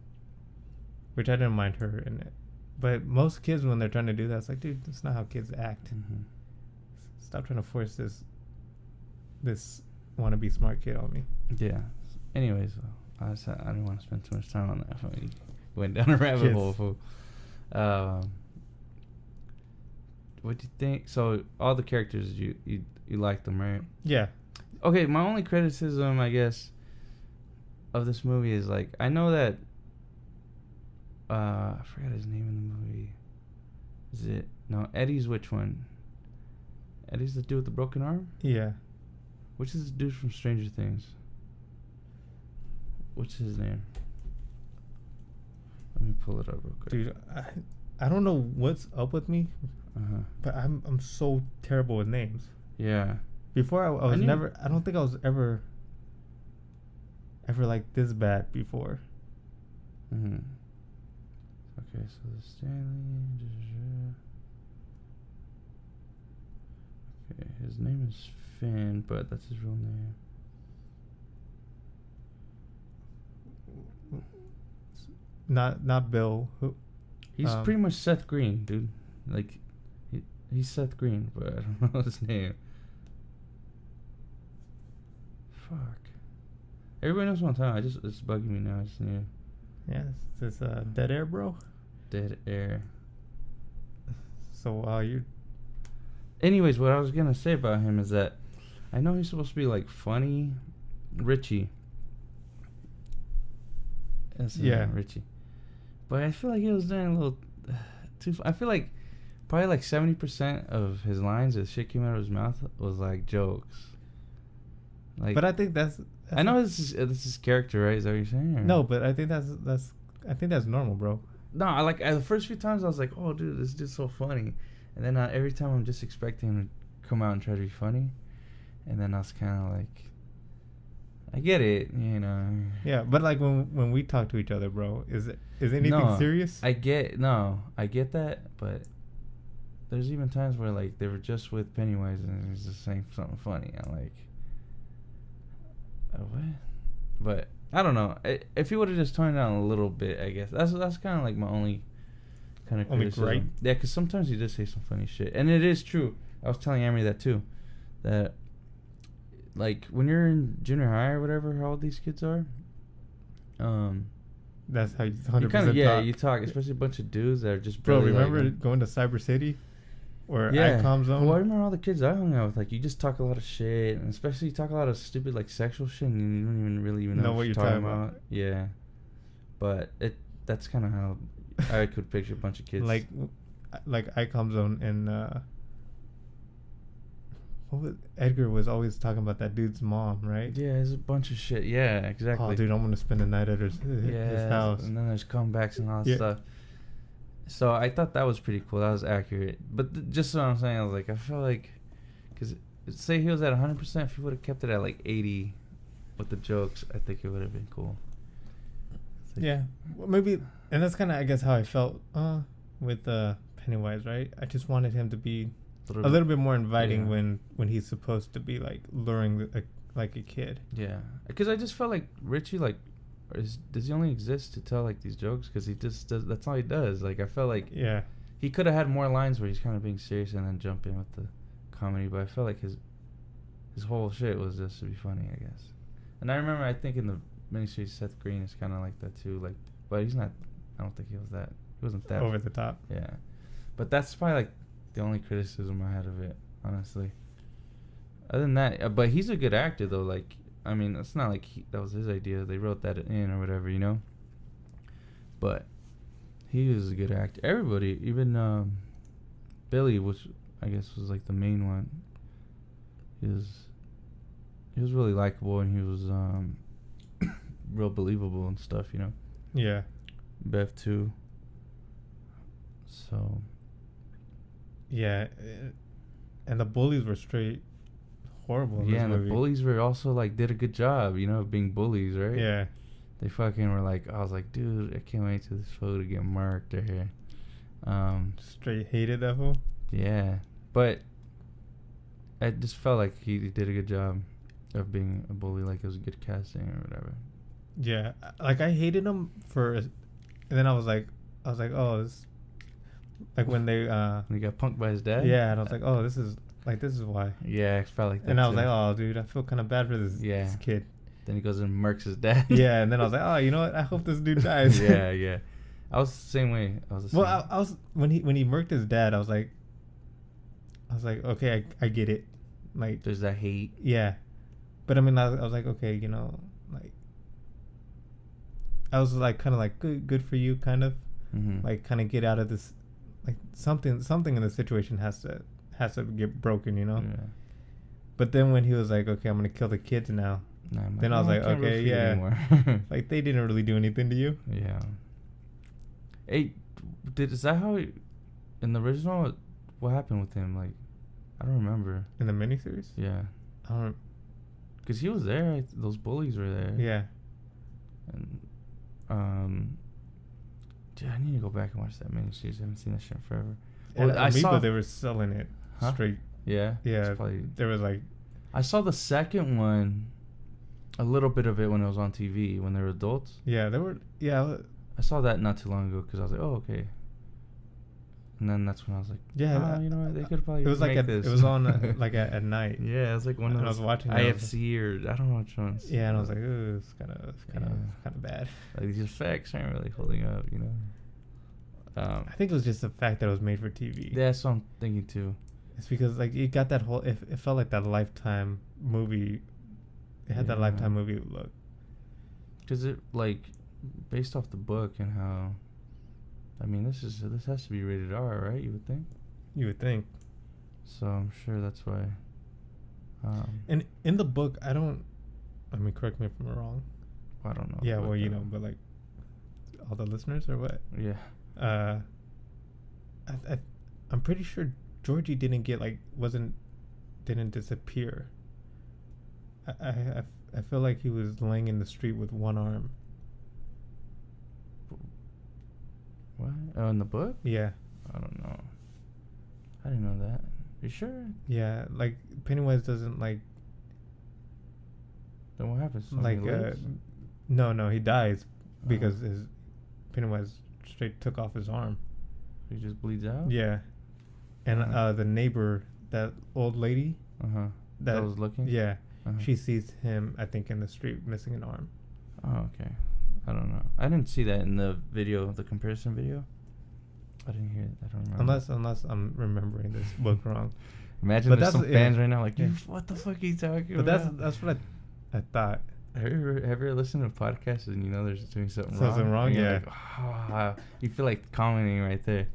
which I didn't mind her in it. But most kids, when they're trying to do that, it's like, dude, that's not how kids act.
Mm-hmm.
Stop trying to force this wannabe smart kid on me.
Yeah. Anyways, I didn't want to spend too much time on that. We went down a rabbit hole. Fool. What do you think? So all the characters, you like them, right?
Yeah.
Okay, my only criticism, I guess, of this movie is like, I know that I forgot his name in the movie. Eddie's which one? Eddie's the dude with the broken arm?
Yeah.
Which is the dude from Stranger Things? What's his name? Let me pull it up real quick.
Dude, I don't know what's up with me, but I'm so terrible with names.
Yeah.
Before I was never. I don't think I was ever like this bad before.
Mm-hmm. Okay, so the Stanley. Okay, his name is Finn, but that's his real name.
Not Bill. Who?
He's pretty much Seth Green, dude. Like, he's Seth Green, but I don't know his name. Fuck. Everybody knows what I'm talking about. It's bugging me now. I just knew.
Yeah, it's this Dead Air, bro.
Dead Air.
So you.
Anyways, what I was gonna say about him is that I know he's supposed to be like funny, Richie.
Yeah,
Richie. But I feel like he was doing a little too. I feel like probably like 70% of his lines, as shit came out of his mouth, was like jokes. Like,
but I think that's
I know this is his character, right? Is that what you're saying? Or?
No, but I think that's normal, bro.
No, I like the first few times I was like, oh, dude, this dude's so funny. And then every time I'm just expecting him to come out and try to be funny, and then I was kind of like, I get it, you know.
Yeah, but like when we talk to each other, bro, is anything serious?
I get that, but there's even times where like they were just with Pennywise and he was just saying something funny. I'm like, what? But I don't know. If he would have just toned it down a little bit, I guess that's kind of like my only kind of criticism.
Right?
Yeah, because sometimes he does say some funny shit, and it is true. I was telling Amory that too, that like when you're in junior high or whatever, how old these kids are,
that's how you 100%
talk. You talk, especially a bunch of dudes that are just
bro.
barely
Remember
like,
going to Cyber City or ICOM Zone?
Well, I remember all the kids I hung out with. Like, you just talk a lot of shit, and especially you talk a lot of stupid like sexual shit, and you don't even really know what you're talking about. Yeah, but that's kind of how I could picture a bunch of kids.
like ICOM Zone and Edgar was always talking about that dude's mom, right?
Yeah, there's a bunch of shit. Yeah, exactly.
Oh, dude, I'm gonna spend the night at his house.
And then there's comebacks and all that stuff. So I thought that was pretty cool. That was accurate. But just what I'm saying, I was like, I feel like, because say he was at 100%, if he would have kept it at like 80 with the jokes, I think it would have been cool. Like,
yeah, well, maybe, and that's kind of I guess how I felt with Pennywise, right? I just wanted him to be a little bit more inviting when he's supposed to be like luring like a kid.
Yeah, because I just felt like Richie does he only exist to tell like these jokes? Because he just does. That's all he does. Like I felt like he could have had more lines where he's kind of being serious and then jump in with the comedy. But I felt like his whole shit was just to be funny, I guess. And I remember I think in the miniseries Seth Green is kind of like that too. Like, but he's not. I don't think he was that. He wasn't that
over the top.
Yeah, but that's probably like the only criticism I had of it, honestly. Other than that, but he's a good actor though. Like, I mean, it's not like that was his idea. They wrote that in or whatever, you know. But he was a good actor. Everybody, even Billy, which I guess was like the main one. He was really likable and he was real believable and stuff, you know.
Yeah.
Bev too. So.
Yeah, and the bullies were straight horrible.
Yeah, and the bullies were also like did a good job, you know, of being bullies, right?
Yeah.
They fucking were like, I was like, dude, I can't wait till this photo to get marked or here.
Straight hated that fool.
Yeah, but I just felt like he did a good job of being a bully. Like it was a good casting or whatever.
Yeah, like I hated him and then I was like, oh, this. Like when they
he got punked by his dad.
Yeah, and I was like, oh, this is why.
Yeah, I felt like that.
And I was like, oh, dude, I feel kind of bad for this kid.
Then he goes and murks his dad.
Yeah, and then I was like, oh, you know what? I hope this dude dies.
yeah. I was the same way. I was
when he murked his dad, I was like, okay, I get it. Like
there's that hate.
Yeah, but I mean, I was like, okay, you know, like I was like kind of like good for you, kind of, like kind of get out of this. Like something in the situation has to get broken, you know. Yeah. But then when he was like, "Okay, I'm gonna kill the kids now," then I was like, "Okay, yeah." Like they didn't really do anything to you.
Yeah. Hey, is that how in the original? What happened with him? Like, I don't remember.
In the miniseries?
Yeah.
I don't.
Cause he was there. Those bullies were there.
Yeah.
And dude, I need to go back and watch that miniseries. I haven't seen that shit in forever.
Well, I saw they were selling it straight.
Yeah.
Yeah. There was like.
I saw the second one, a little bit of it when it was on TV when they were adults.
Yeah, there were. Yeah.
I saw that not too long ago because I was like, oh, okay. And then that's when I was like,
yeah,
you know what? They could probably.
It was like
this.
It was on like at night.
Yeah, it was like one of those.
I was watching
IFC or I don't know which ones.
Yeah, and I was like, ooh, it's kind of bad.
Like these effects aren't really holding up, you know.
I think it was just the fact that it was made for TV.
Yeah, that's what I'm thinking too.
It's because like it got that whole. It felt like that Lifetime movie. It had that Lifetime movie look.
Because it like based off the book and how. I mean, this has to be rated R, right? You would think.
You would think.
So I'm sure that's why.
And in the book, I mean, correct me if I'm wrong.
I don't know.
Yeah, well, you know, but like, all the listeners or what?
Yeah.
I'm pretty sure Georgie didn't get didn't disappear. I feel like he was laying in the street with one arm.
What? Oh, in the book?
Yeah.
I don't know. I didn't know that. You sure?
Yeah, like Pennywise doesn't like.
Then what happens?
Like no, he dies because his Pennywise straight took off his arm.
He just bleeds out.
Yeah, and the neighbor, that old lady,
that was looking.
Yeah, she sees him. I think in the street missing an arm.
Oh, okay. I don't know. I didn't see that in the video, the comparison video. I didn't hear it. I don't remember.
Unless I'm remembering this book wrong.
Imagine there's some fans right now like, dude, what the fuck are you talking about?
But that's what I thought.
Have you ever listened to podcasts and you know there's doing something wrong?
Something wrong, yeah.
Like, you feel like commenting right there.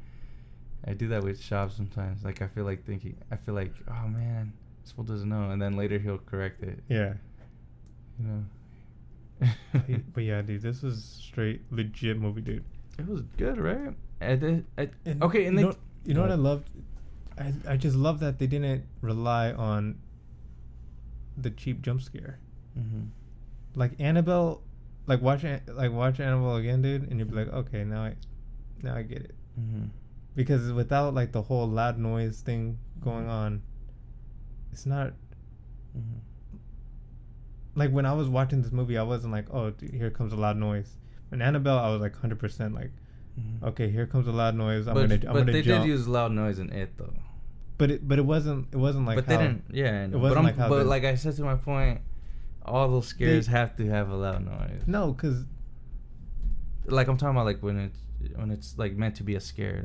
I do that with Shab sometimes. Like, I feel like, oh man, this fool doesn't know. And then later he'll correct it.
Yeah.
You know?
But yeah, dude, this was straight legit movie, dude.
It was good, right? You
know what I loved? I just love that they didn't rely on the cheap jump scare.
Mm-hmm.
Like Annabelle, watch Annabelle again, dude, and you'd be like, okay, now I get it.
Mm-hmm.
Because without like the whole loud noise thing going on, it's not.
Mm-hmm.
Like when I was watching this movie, I wasn't like, oh, dude, here comes a loud noise. When Annabelle, I was like 100% like, okay, here comes a loud noise. I'm gonna jump.
But they did use loud noise in it though.
But it wasn't like.
But they didn't. Yeah.
It wasn't like how.
But like I said to my point, all those scares have to have a loud noise.
No, because.
Like I'm talking about like when it's like meant to be a scare,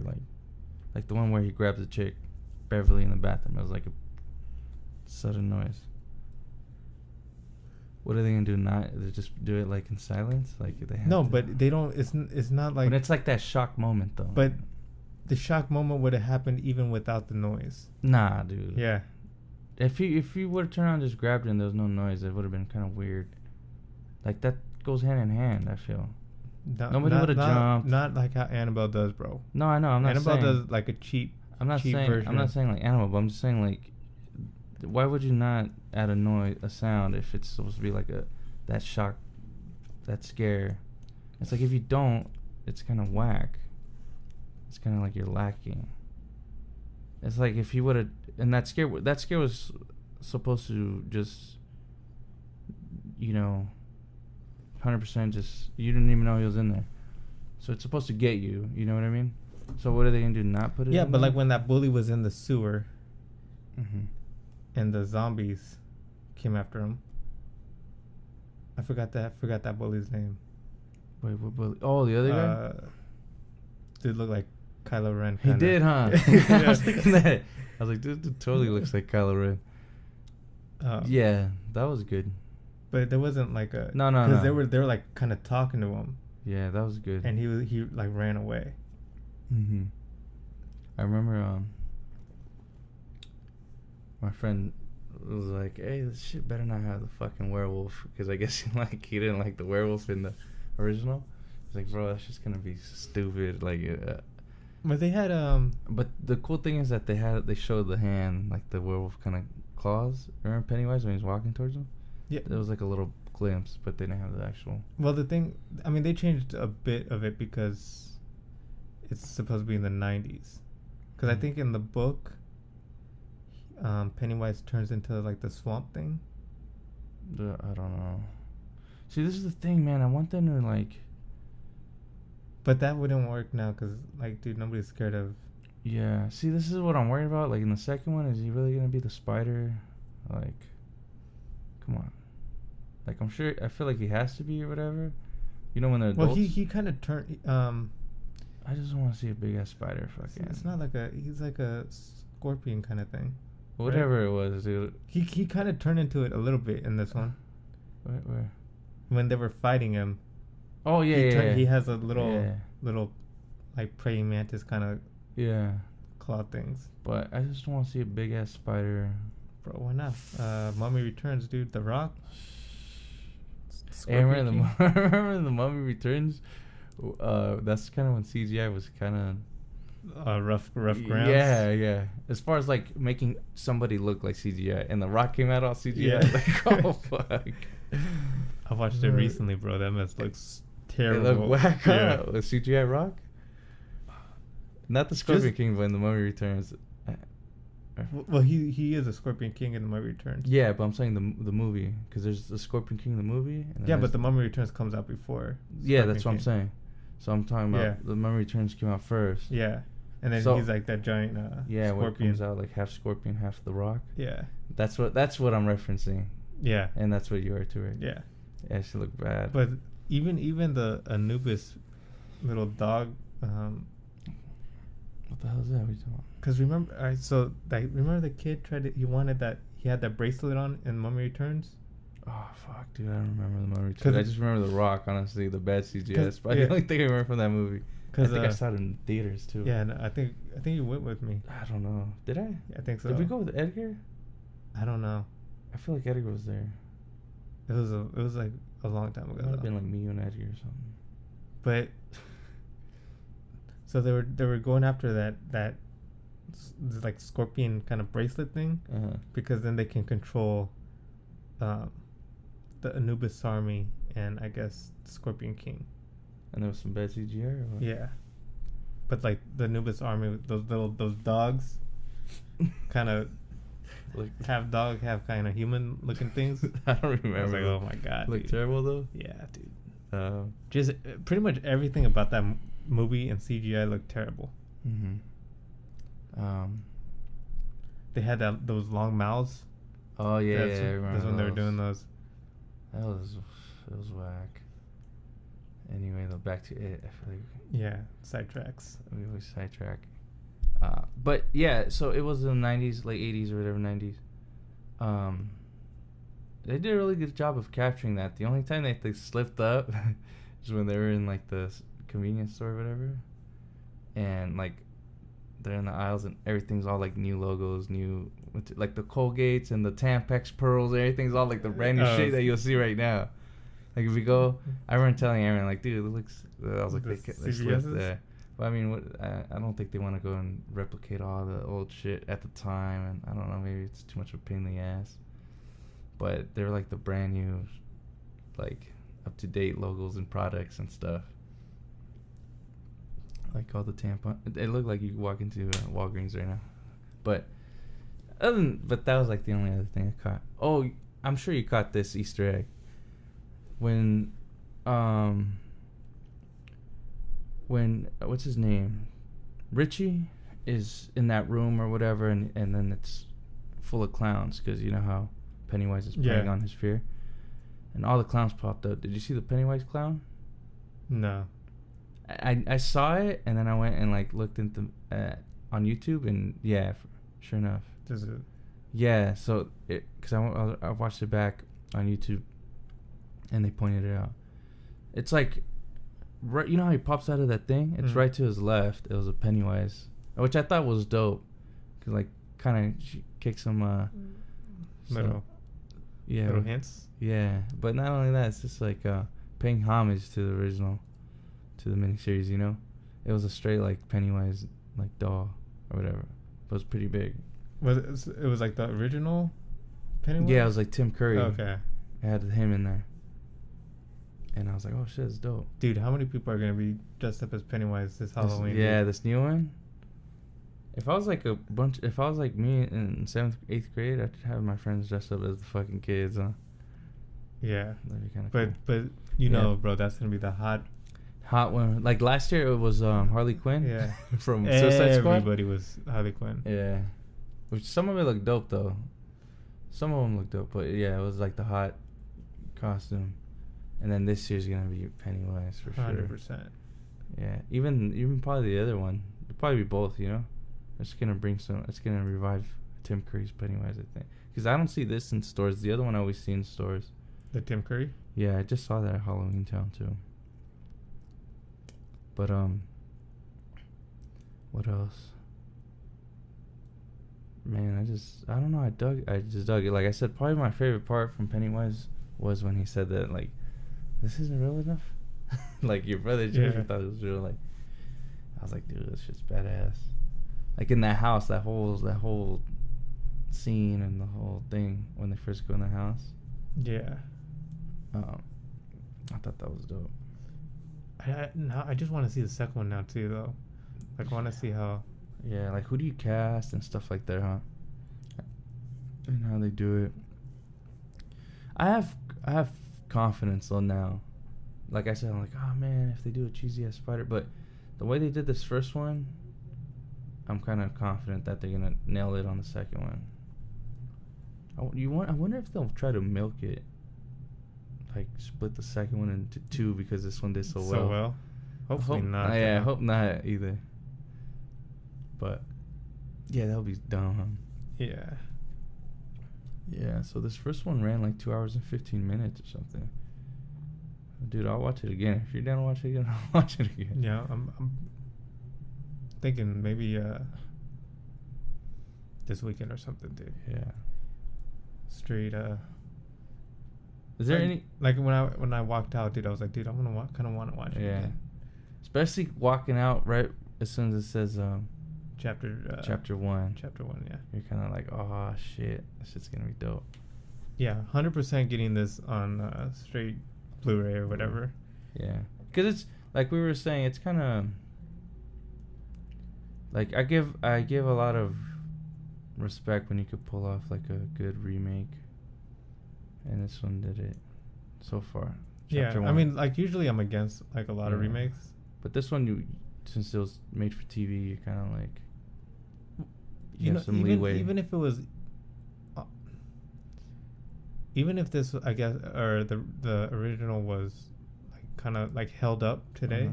like the one where he grabs the chick, Beverly, in the bathroom. It was like a sudden noise. What are they gonna do? They just do it like in silence? Like they have
no, but they don't. It's not like.
But it's like that shock moment though.
But the shock moment would have happened even without the noise.
Nah, dude.
Yeah.
If you would have turned around and just grabbed it and there was no noise, it would have been kind of weird. Like that goes hand in hand. I feel. Nobody would have jumped.
Not like how Annabelle does, bro.
No, I know. I'm not saying.
Annabelle does like a cheap.
I'm not saying. I'm not saying like Annabelle, but I'm just saying like. Why would you not add a sound if it's supposed to be like that shock, that scare? It's like if you don't, it's kind of whack. It's kind of like you're lacking. It's like if you would have, and that scare was supposed to just, 100% just, you didn't even know he was in there. So it's supposed to get you, you know what I mean? So what are they going to do, not put it in?
Yeah, but like when that bully was in the sewer.
Mm-hmm.
And the zombies came after him. I forgot that bully's name.
Wait, what bully? Oh, the other guy?
Dude looked like Kylo Ren.
He did, huh? I was thinking that. I was like, dude totally looks like Kylo Ren. Yeah, that was good.
But there wasn't like a...
No.
Because they were like kind of talking to him.
Yeah, that was good.
And he like ran away.
Mm-hmm. I remember my friend was like, hey, this shit better not have the fucking werewolf. Because I guess he didn't like the werewolf in the original. He's like, bro, that's just going to be stupid. Like,
but they had...
But the cool thing is that they showed the hand, like the werewolf kind of claws. Remember Pennywise when he was walking towards them? Yeah. There was like a little glimpse, but they didn't have the actual...
Well, the thing... I mean, they changed a bit of it because it's supposed to be in the 90s. Because I think in the book... Pennywise turns into like the swamp thing.
I don't know. See, this is the thing, man. I want them to like.
But that wouldn't work now, cause like, dude, nobody's scared of.
Yeah. See, this is what I'm worried about. Like in the second one, is he really gonna be the spider? Like, come on. Like I'm sure. I feel like he has to be or whatever. You know when they're adults.
Well, he kind of turned.
I just want to see a big ass spider. Fucking.
It's not like he's like a scorpion kind of thing.
Whatever it was, dude.
He kind of turned into it a little bit in this one.
Where?
When they were fighting him.
Oh yeah,
he has a little like praying mantis kind of claw things.
But I just want to see a big ass spider.
Bro, why not? Mummy Returns, dude. The Rock.
Hey, remember the Mummy Returns? That's kind of when CGI was kind of
rough grounds.
Yeah, yeah. As far as like making somebody look like CGI, and The Rock came out all CGI.
Yeah.
Like, oh fuck.
I watched it recently, bro. That mess looks terrible.
It looked whack,
Yeah.
huh? With CGI Rock. Not the Scorpion King, but in The Mummy Returns.
Well, he is a Scorpion King in The Mummy Returns.
Yeah, but I'm saying the movie, because there's the Scorpion King the movie. And
Yeah, but The Mummy Returns comes out before.
Yeah,
Scorpion
that's what I'm
King.
saying. So I'm talking about
Yeah.
The Mummy Returns came out first.
Yeah, and then
So-
he's like that giant
Yeah, where it
scorpion.
comes out like half Scorpion, half The Rock.
Yeah,
That's what I'm referencing,
yeah,
and that's what you are too, right?
yeah.
Yeah, she looked bad.
But even the Anubis little dog.
What the hell is that? What are you talking about?
Cause remember the kid he had that bracelet on in Mummy Returns.
Oh fuck, dude! I don't remember The Mummy Returns. I just remember The Rock. Honestly, the bad CGI. That's probably the only thing I remember from that movie. I think I saw it in theaters too.
Yeah, and I think you went with me.
I don't know. Did I?
I think so.
Did we go with Edgar?
I don't know.
I feel like Edgar was there.
It was like a long time
It
ago.
might have been like me and Edgar or something.
But so they were going after that like scorpion kind of bracelet thing, because then they can control the Anubis army and I guess Scorpion King.
And there was some bad CGI or what?
Yeah, but like the Anubis army with those dogs, kind of
Like
half dog, half kind of human looking things.
I don't remember.
I was like, oh my god,
Looked
dude.
terrible though.
Yeah, dude.
Just
Just pretty much everything about that movie and CGI looked terrible. They had those long mouths.
Oh yeah,
That's
I remember.
when they were
those.
doing those.
That was whack. Anyway, though, back to it. I feel like
Yeah, sidetracks.
we always sidetrack. But yeah, so it was in the 90s, late 80s or whatever, 90s. They did a really good job of capturing that. The only time they slipped up is when they were in like the convenience store or whatever, and like they're in the aisles and everything's all like new logos, new like the Colgates and the Tampax pearls. Everything's all like the brand new shit that you'll see right now. Like if we go, I remember telling Aaron like, dude, it looks. I was like, they slipped there. But I mean, I don't think they want to go and replicate all the old shit at the time, and I don't know, maybe it's too much of a pain in the ass. But they're like the brand new, like up-to-date logos and products and stuff. Like all the tampon. It looked like you could walk into Walgreens right now. But but that was like the only other thing I caught. Oh, I'm sure you caught this Easter egg. When what's his name? Richie is in that room or whatever, and then it's full of clowns because you know how Pennywise is playing on his fear, and all the clowns popped up. Did you see the Pennywise clown?
No.
I saw it, and then I went and like looked into on YouTube, and yeah, sure enough.
Does it?
Yeah, so because I watched it back on YouTube, and they pointed it out. It's like, right, you know how he pops out of that thing? It's right to his left. It was a Pennywise, which I thought was dope, cause like kind of kicks some
Little hints.
Yeah, but not only that, it's just like paying homage to the original, to the miniseries. You know, it was a straight like Pennywise like doll or whatever. But it was pretty big.
It was like the original Pennywise?
Yeah, it was like Tim Curry.
Okay.
It had him in there. And I was like, oh shit, it's dope.
Dude, how many people are going to be dressed up as Pennywise this Halloween?
This new one? If I was like me in 7th, 8th grade, I'd have my friends dressed up as the fucking kids, huh?
Yeah.
That'd be kind of cool.
But you know, bro, that's going to be the hot
one. Like last year it was Harley Quinn.
Yeah.
From Suicide Squad.
Everybody was Harley Quinn.
Yeah. Which some of it looked dope though. Some of them looked dope, but yeah, it was like the hot costume. And then this year's gonna be Pennywise for
100%.
sure. Yeah, even probably the other one. It'll probably be both, you know. It's gonna revive Tim Curry's Pennywise, I think. Because I don't see this in stores. The other one I always see in stores.
The Tim Curry?
Yeah, I just saw that at Halloween Town too. But what else? Man, I don't know. I just dug it. Like I said, probably my favorite part from Pennywise was when he said that, like, this isn't real enough. Like your brother George thought it was real. Like, I was like, dude, this shit's badass. Like in that house, that whole scene and the whole thing when they first go in the house.
Yeah.
I thought that was dope.
I just want to see the second one now too, though. Like, I want to see how.
Yeah, like who do you cast and stuff like that, huh? And how they do it. I have confidence though now. Like I said, I'm like, oh man, if they do a cheesy ass spider, but the way they did this first one, I'm kind of confident that they're gonna nail it on the second one. I wonder if they'll try to milk it, like split the second one into two because this one did so well.
Hopefully not.
Yeah, I hope not either. But yeah, that'll be dumb. Huh?
Yeah.
Yeah. So this first one ran like 2 hours and 15 minutes or something. Dude, I'll watch it again. If you're down to watch it again, I'll watch it again.
Yeah, I'm thinking maybe this weekend or something, dude.
Yeah.
Straight.
Is there any
like when I walked out, dude? I was like, dude, I kind of want to watch it.
Yeah.
Again.
Especially walking out right as soon as it says
chapter 1.
Chapter 1,
yeah.
You're kind of like, oh shit, this shit's gonna be dope.
Yeah, 100% getting this on straight Blu-ray or whatever.
Yeah, because it's like we were saying, it's kind of like I give a lot of respect when you could pull off like a good remake, and this one did it so far.
Chapter 1. I mean, like usually I'm against like a lot of remakes,
but this one, since it was made for TV, you're kind of like you have some leeway.
Even if it was. Even if this, I guess, or the original was like kind of like held up today,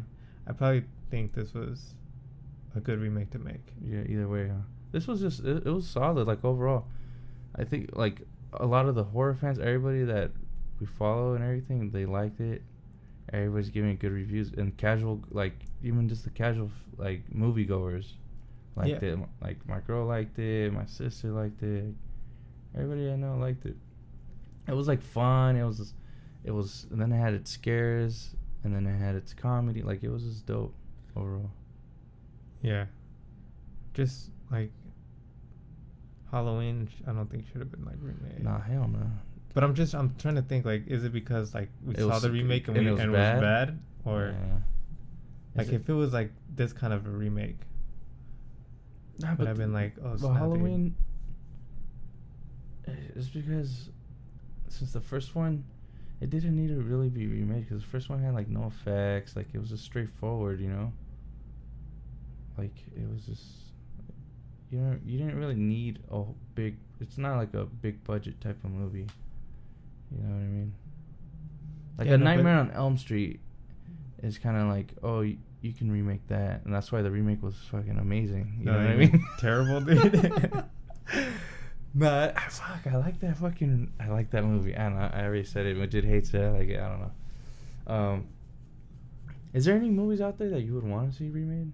I probably think this was a good remake to make.
Yeah, either way, huh? This was just it was solid. Like overall, I think like a lot of the horror fans, everybody that we follow and everything, they liked it. Everybody's giving it good reviews, and casual, like even just the casual like moviegoers liked it. Like my girl liked it, my sister liked it, everybody I know liked it. It was like fun. It was, and then it had its scares, and then it had its comedy. Like it was just dope overall.
Yeah, just like Halloween, I don't think should have been like remade.
Nah, hell no.
But I'm trying to think like, is it because like we saw the remake and it was bad, or like if it was like this kind of a remake, would have been like, oh,
but Halloween. It's because. Since the first one, it didn't need to really be remade because the first one had like no effects. Like it was just straightforward, you know. Like it was just, you didn't really need a big. It's not like a big budget type of movie. You know what I mean? Like Nightmare on Elm Street is kind of like, oh, you can remake that, and that's why the remake was fucking amazing. You know what I mean?
Terrible, dude.
Nah, fuck, I like that movie. I don't know, I already said it. Majid hates it. I like it. I don't know. Is there any movies out there that you would want to see remade?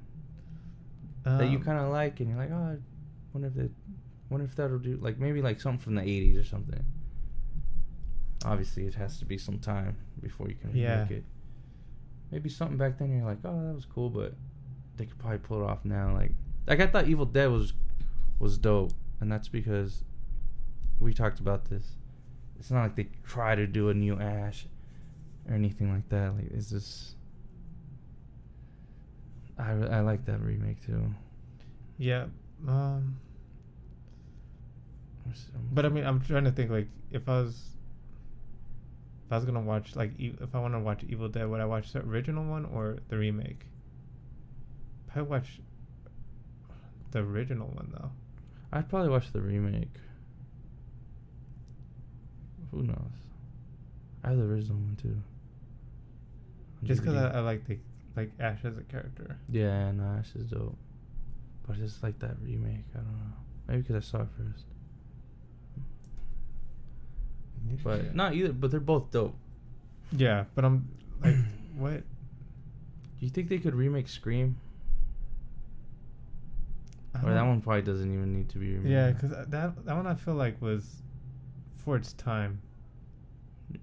That you kind of like, and you're like, oh, wonder if that'll do, like maybe like something from the 80s or something. Obviously, it has to be some time before you can remake it. Maybe something back then you're like, oh, that was cool, but they could probably pull it off now. Like I thought Evil Dead was dope, and that's because we talked about this. It's not like they try to do a new Ash or anything like that. Like it's just, I like that remake too.
Yeah. But I mean, I'm trying to think like if I was gonna watch like if I want to watch Evil Dead, would I watch the original one or the remake? I'd watch the original one though.
I'd probably watch the remake. Who knows? I have the original one too.
Just because I like Ash as a character.
Yeah, no, Ash is dope. But I just like that remake. I don't know. Maybe because I saw it first. But not either. But they're both dope.
Yeah, but I'm like, what?
Do you think they could remake Scream? Or that one probably doesn't even need to be remade.
Yeah, because that one I feel like was for its time,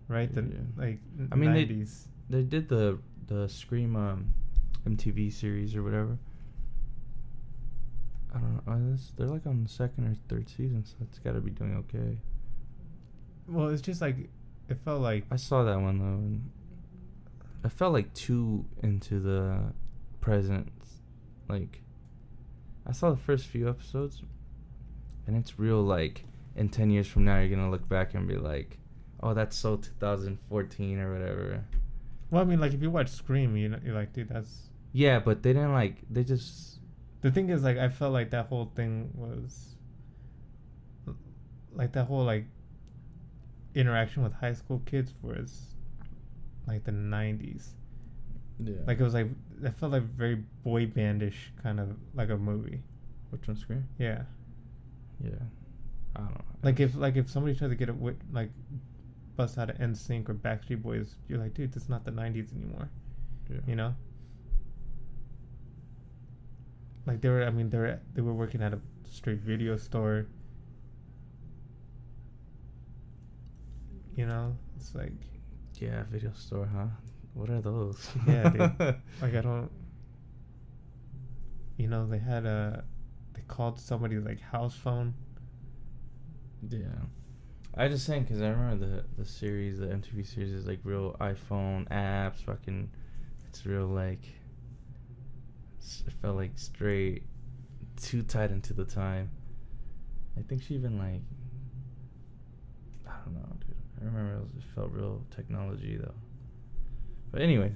right? Like
I mean
90s.
they did the Scream MTV series or whatever, I don't know. They're like on the second or third season, so it's got to be doing okay.
Well, it's just like it felt like
I saw that one though, and I felt like too into the present. Like, I saw the first few episodes, and it's real like in 10 years from now you're gonna look back and be like, oh, that's so 2014 or whatever.
Well, I mean, like if you watch Scream, you're like, dude, that's.
Yeah, but they didn't like. They just.
The thing is, like, I felt like that whole thing was. Like that whole like. Interaction with high school kids was. Like the 90s.
Yeah.
Like it was like it felt like very boy bandish kind of like a movie.
Which one, Scream?
Yeah.
Yeah. I don't know.
Like if somebody tried to get like bust out of NSYNC or Backstreet Boys, you're like, dude, this is not the 90s anymore.
Yeah.
You know? Like they were working at a straight video store. You know? It's like,
yeah, video store, huh? What are those?
yeah, dude. Like I don't. You know, they called somebody's like house phone.
Yeah. I just saying because I remember the series, the MTV series is like real iPhone apps, fucking. It's real like. It felt like straight, too tied into the time. I think she even like. I don't know, dude. I remember it felt real technology though. But anyways,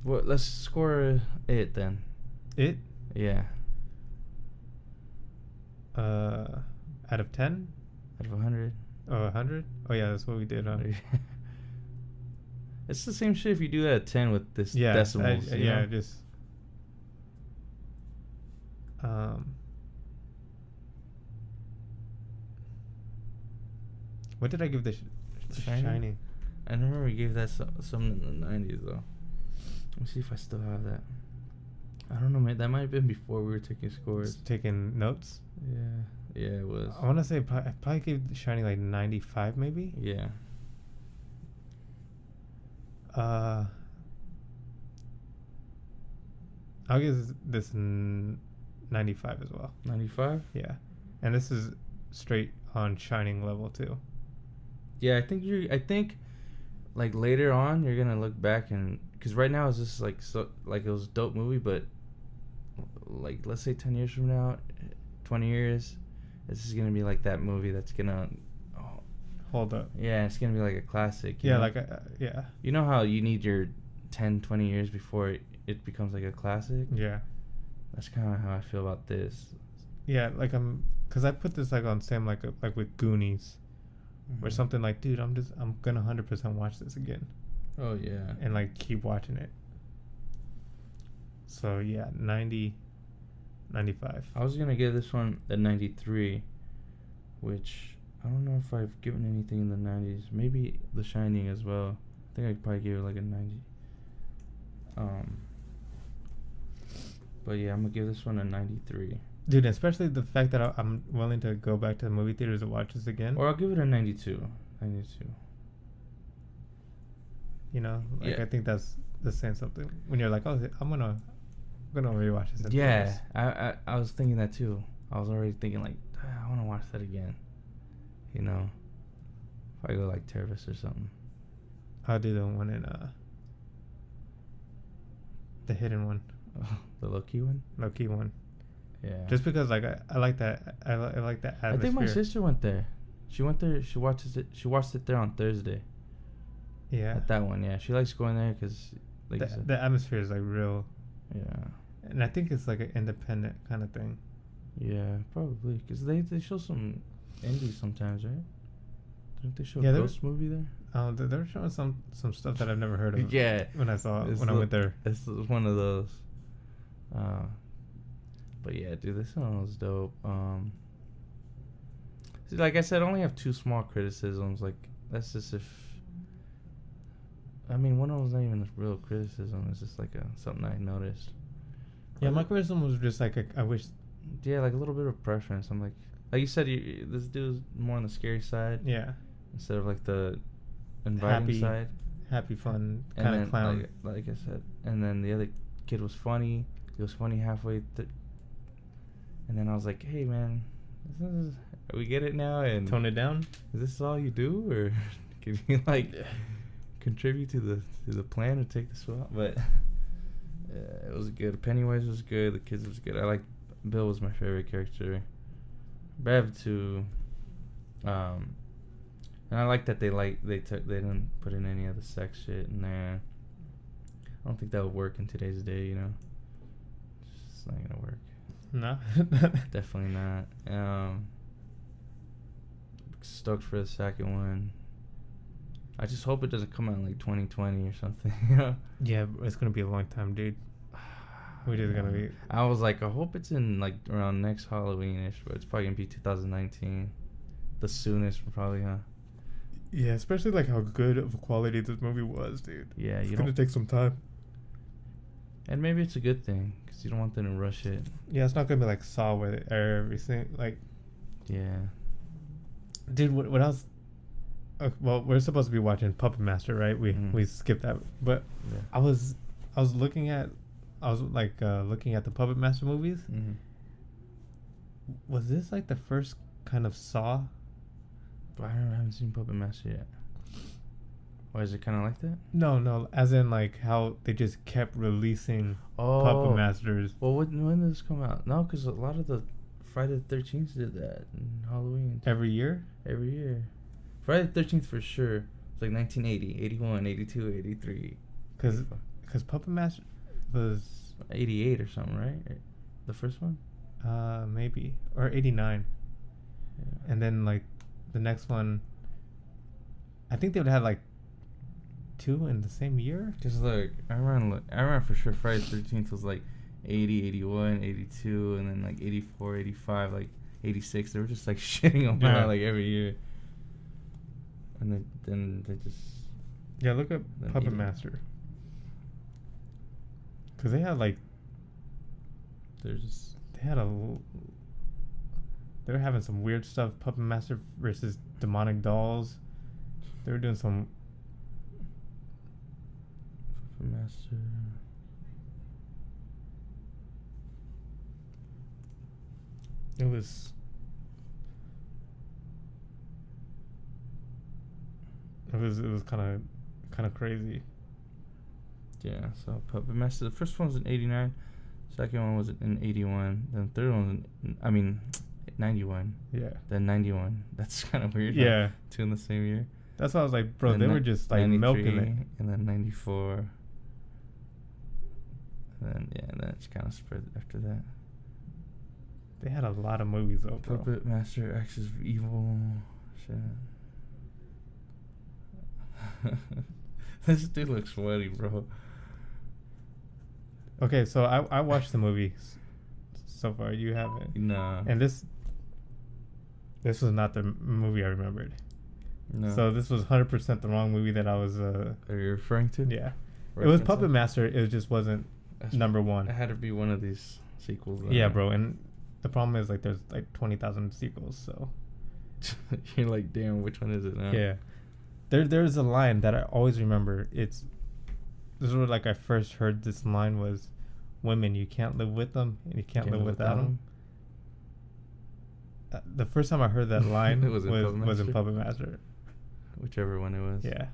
let's score it then.
It?
Yeah.
Out of 10?
Out of 100.
Oh, 100? Oh yeah, that's what we did.
It's the same shit if you do that at 10 with this
yeah,
decimals.
Yeah, just. What did I give this? Shining.
I remember we gave that some in the 90s though. Let me see if I still have that. I don't know, man. That might have been before we were taking scores.
Taking notes?
Yeah, it was.
I want to say I probably gave Shining like 95 maybe?
Yeah.
I'll give this 95 as well.
95?
Yeah. And this is straight on Shining level too.
Yeah, I think like later on you're gonna look back and because right now it's just like so like it was a dope movie, but like let's say 10 years from now, 20 years, this is gonna be like that movie that's gonna
hold up.
Yeah, it's gonna be like a classic.
Yeah,
know?
like yeah.
You know how you need your 10, 20 years before it becomes like a classic?
Yeah.
That's kind of how I feel about this.
Yeah, like because I put this like on same like with Goonies. Or something like, dude, I'm gonna 100% watch this again.
Oh yeah.
And like keep watching it. So yeah, 90, 95.
I was gonna give this one a 93, which I don't know if I've given anything in the 90s. Maybe The Shining as well. I think I'd probably give it like a 90. But yeah, I'm gonna give this one a 93.
Dude, especially the fact that I'm willing to go back to the movie theaters to watch this again.
Or I'll give it a 92. 92.
You know, like
yeah.
I think that's saying something when you're like, oh, I'm gonna rewatch this.
Yeah, I was thinking that too. I was already thinking like, I want to watch that again. You know, if I go like Terrace or something.
I'll do the one in the hidden one.
The low-key one.
Low-key one.
Yeah.
Just because like I like that I like that atmosphere.
I think my sister went there. She went there. She watched it there on Thursday.
Yeah.
At that one, yeah. She likes going there because like
the atmosphere is like real.
Yeah.
And I think it's like an independent kind of thing.
Yeah, probably because they show some indies sometimes, right? Didn't they show a ghost movie there?
They're showing some stuff that I've never heard of.
Yeah.
When I went there.
It's one of those. But yeah, dude, this one was dope. See, like I said, I only have 2 small criticisms. Like that's just if. I mean, one of them's not even a real criticism. It's just like something I noticed.
Yeah, my criticism was just like I wish.
Yeah, like a little bit of preference. I'm like you said, this dude's more on the scary side.
Yeah.
Instead of like the inviting side.
Happy, fun kind of clown.
Like I said, and then the other kid was funny. He was funny halfway. And then I was like, hey man, we get it now, and
Tone it down.
is this all you do, or can you like contribute to the plan or take this out? But it was good. Pennywise was good. The kids was good. I like Bill was my favorite character. Bev too. And I like that they didn't put in any of the sex shit in there. I don't think that would work in today's day, you know. It's just not gonna work.
No.
Definitely not. Stoked for the second one. I just hope it doesn't come out in like 2020 or something, you know?
Yeah, it's gonna be a long time, dude. We're just gonna be.
I was like, I hope it's in like around next Halloween-ish, but it's probably gonna be 2019. The soonest, probably, huh?
Yeah, especially like how good of a quality this movie was, dude.
Yeah,
it's gonna take some time.
And maybe it's a good thing, because you don't want them to rush it.
Yeah, it's not gonna be like Saw where everything like.
Yeah.
Dude, what else? Well, we're supposed to be watching Puppet Master, right? We skipped that, but
Yeah.
I was looking at the Puppet Master movies.
Mm-hmm.
Was this like the first kind of Saw?
But I haven't seen Puppet Master yet. Why is it kind of like that?
No, as in like how they just kept releasing Puppet Masters.
Well, when did this come out? No, because a lot of the Friday the 13th did that and Halloween.
Every year?
Every year. Friday the 13th for sure. It's like 1980, 81, 82, 83.
Because Puppet Master was
88 or something, right? The first one?
Maybe. Or 89.
Yeah.
And then like the next one, I think they would have like 2 in the same year.
Because like I remember for sure Friday the 13th was like 80, 81, 82, and then like 84, 85, like 86. They were just like shitting them out like every year. And then they just...
Yeah, look up Puppet Master. Because they had like... They were having some weird stuff. Puppet Master versus demonic dolls. They were doing some...
Puppet Master...
It was kind of crazy.
Yeah, so Puppet Master. The first one was in 89. Second one was in 81. Then the third one was in, 91.
Yeah.
Then 91. That's kind of weird.
Yeah.
Huh? 2 in the same year.
That's why I was like, bro, they were just like milking it.
And then 94. And then it's kind of spread after that.
They had a lot of movies though, bro.
Puppet Master, Axis of Evil. Shit. This dude looks sweaty, bro.
Okay, so I watched the movie so far. You haven't?
No.
And this was not the movie I remembered.
No.
So this was 100% the wrong movie that I was...
Are you referring to?
Yeah. It was Puppet Master. It just wasn't number one.
It had to be one of these sequels.
Yeah, bro. And the problem is, like, there's, like, 20,000 sequels, so...
You're like, damn, which one is it now?
Yeah. There's a line that I always remember. This is where, like, I first heard this line was, women, you can't live with them, and you can't live without them. The first time I heard that line was in Puppet Master.
Whichever one it was.
Yeah.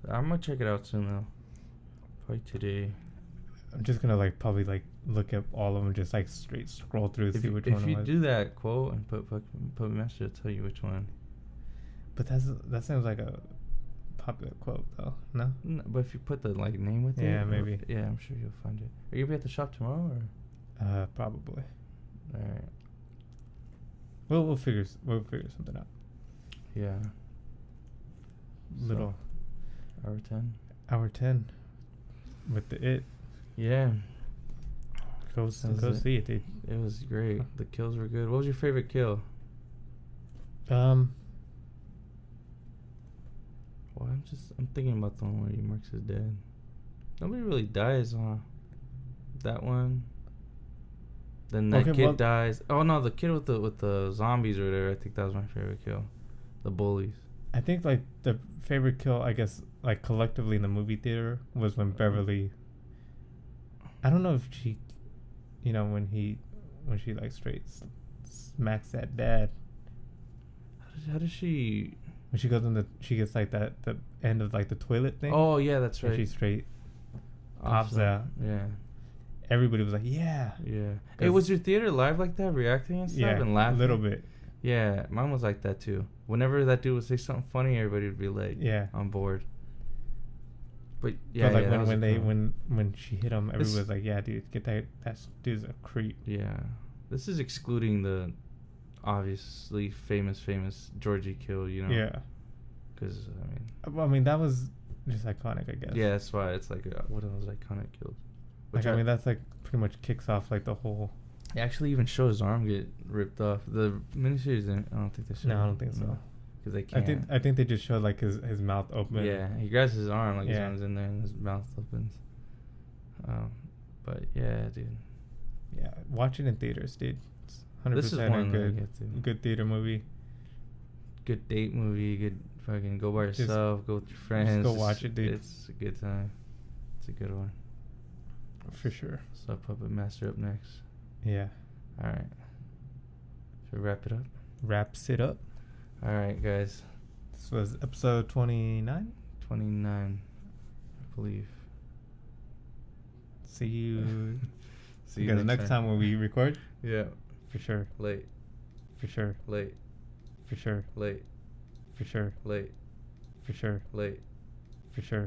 I'm gonna check it out soon, though. Probably today.
I'm just gonna probably look up all of them, just straight scroll through to see which one.
If you do that quote and put Puppet Master, it'll tell you which one.
But that sounds like a popular quote, though. No,
but if you put the name with it,
yeah, maybe.
Yeah, I'm sure you'll find it. Are you gonna be at the shop tomorrow, or?
Probably.
All right.
We'll figure something out.
Yeah.
Little.
Hour 10.
Hour 10. With the It.
Yeah.
Go see it, dude.
It was great. The kills were good. What was your favorite kill?
Well,
I'm thinking about the one where Marks is dead. Nobody really dies, huh? That one. Then that kid dies. Oh no, the kid with the zombies or whatever. I think that was my favorite kill. The bullies.
I think the favorite kill, I guess, collectively in the movie theater was when Beverly. I don't know if she you know, when she like straight smacks that dad.
How does she?
When she goes she gets like the end of like the toilet thing.
Oh yeah, that's right.
And she straight pops out.
Yeah.
Everybody was like, yeah.
Yeah. Hey, was your theater live like that, reacting and stuff and laughing?
A little bit.
Yeah, mine was like that too. Whenever that dude would say something funny, everybody would be like, on board. But yeah,
like when she hit him, everybody was like, yeah, dude, get that dude's a creep.
Yeah, this is excluding the obviously famous Georgie kill, you know.
Yeah.
Because
I mean that was just iconic, I guess.
Yeah, that's why it's like one of those iconic kills.
Like I mean that's like pretty much kicks off like the whole.
It actually even shows his arm get ripped off. The miniseries, I don't think they showed.
No, I don't think so.
Because they can't.
I think they just showed like his mouth open.
Yeah, he grabs his arm, like his arm's in there and his mouth opens. But yeah, dude.
Yeah, watch it in theaters, dude. It's 100%
this is one
a good theater movie.
Good date movie. Good fucking go by yourself. Go with your friends.
Just go watch it, dude.
It's a good time. It's a good one.
For sure.
So Puppet Master up next.
Yeah.
All right. Should we wrap it up?
Wraps it up.
All right, guys.
This was episode 29?
29, I believe.
See you.
See you
next time when we record?
Yeah.
For sure.
Late.
For sure.
Late.
For sure.
Late.
For sure.
Late.
For sure.
Late.
For sure.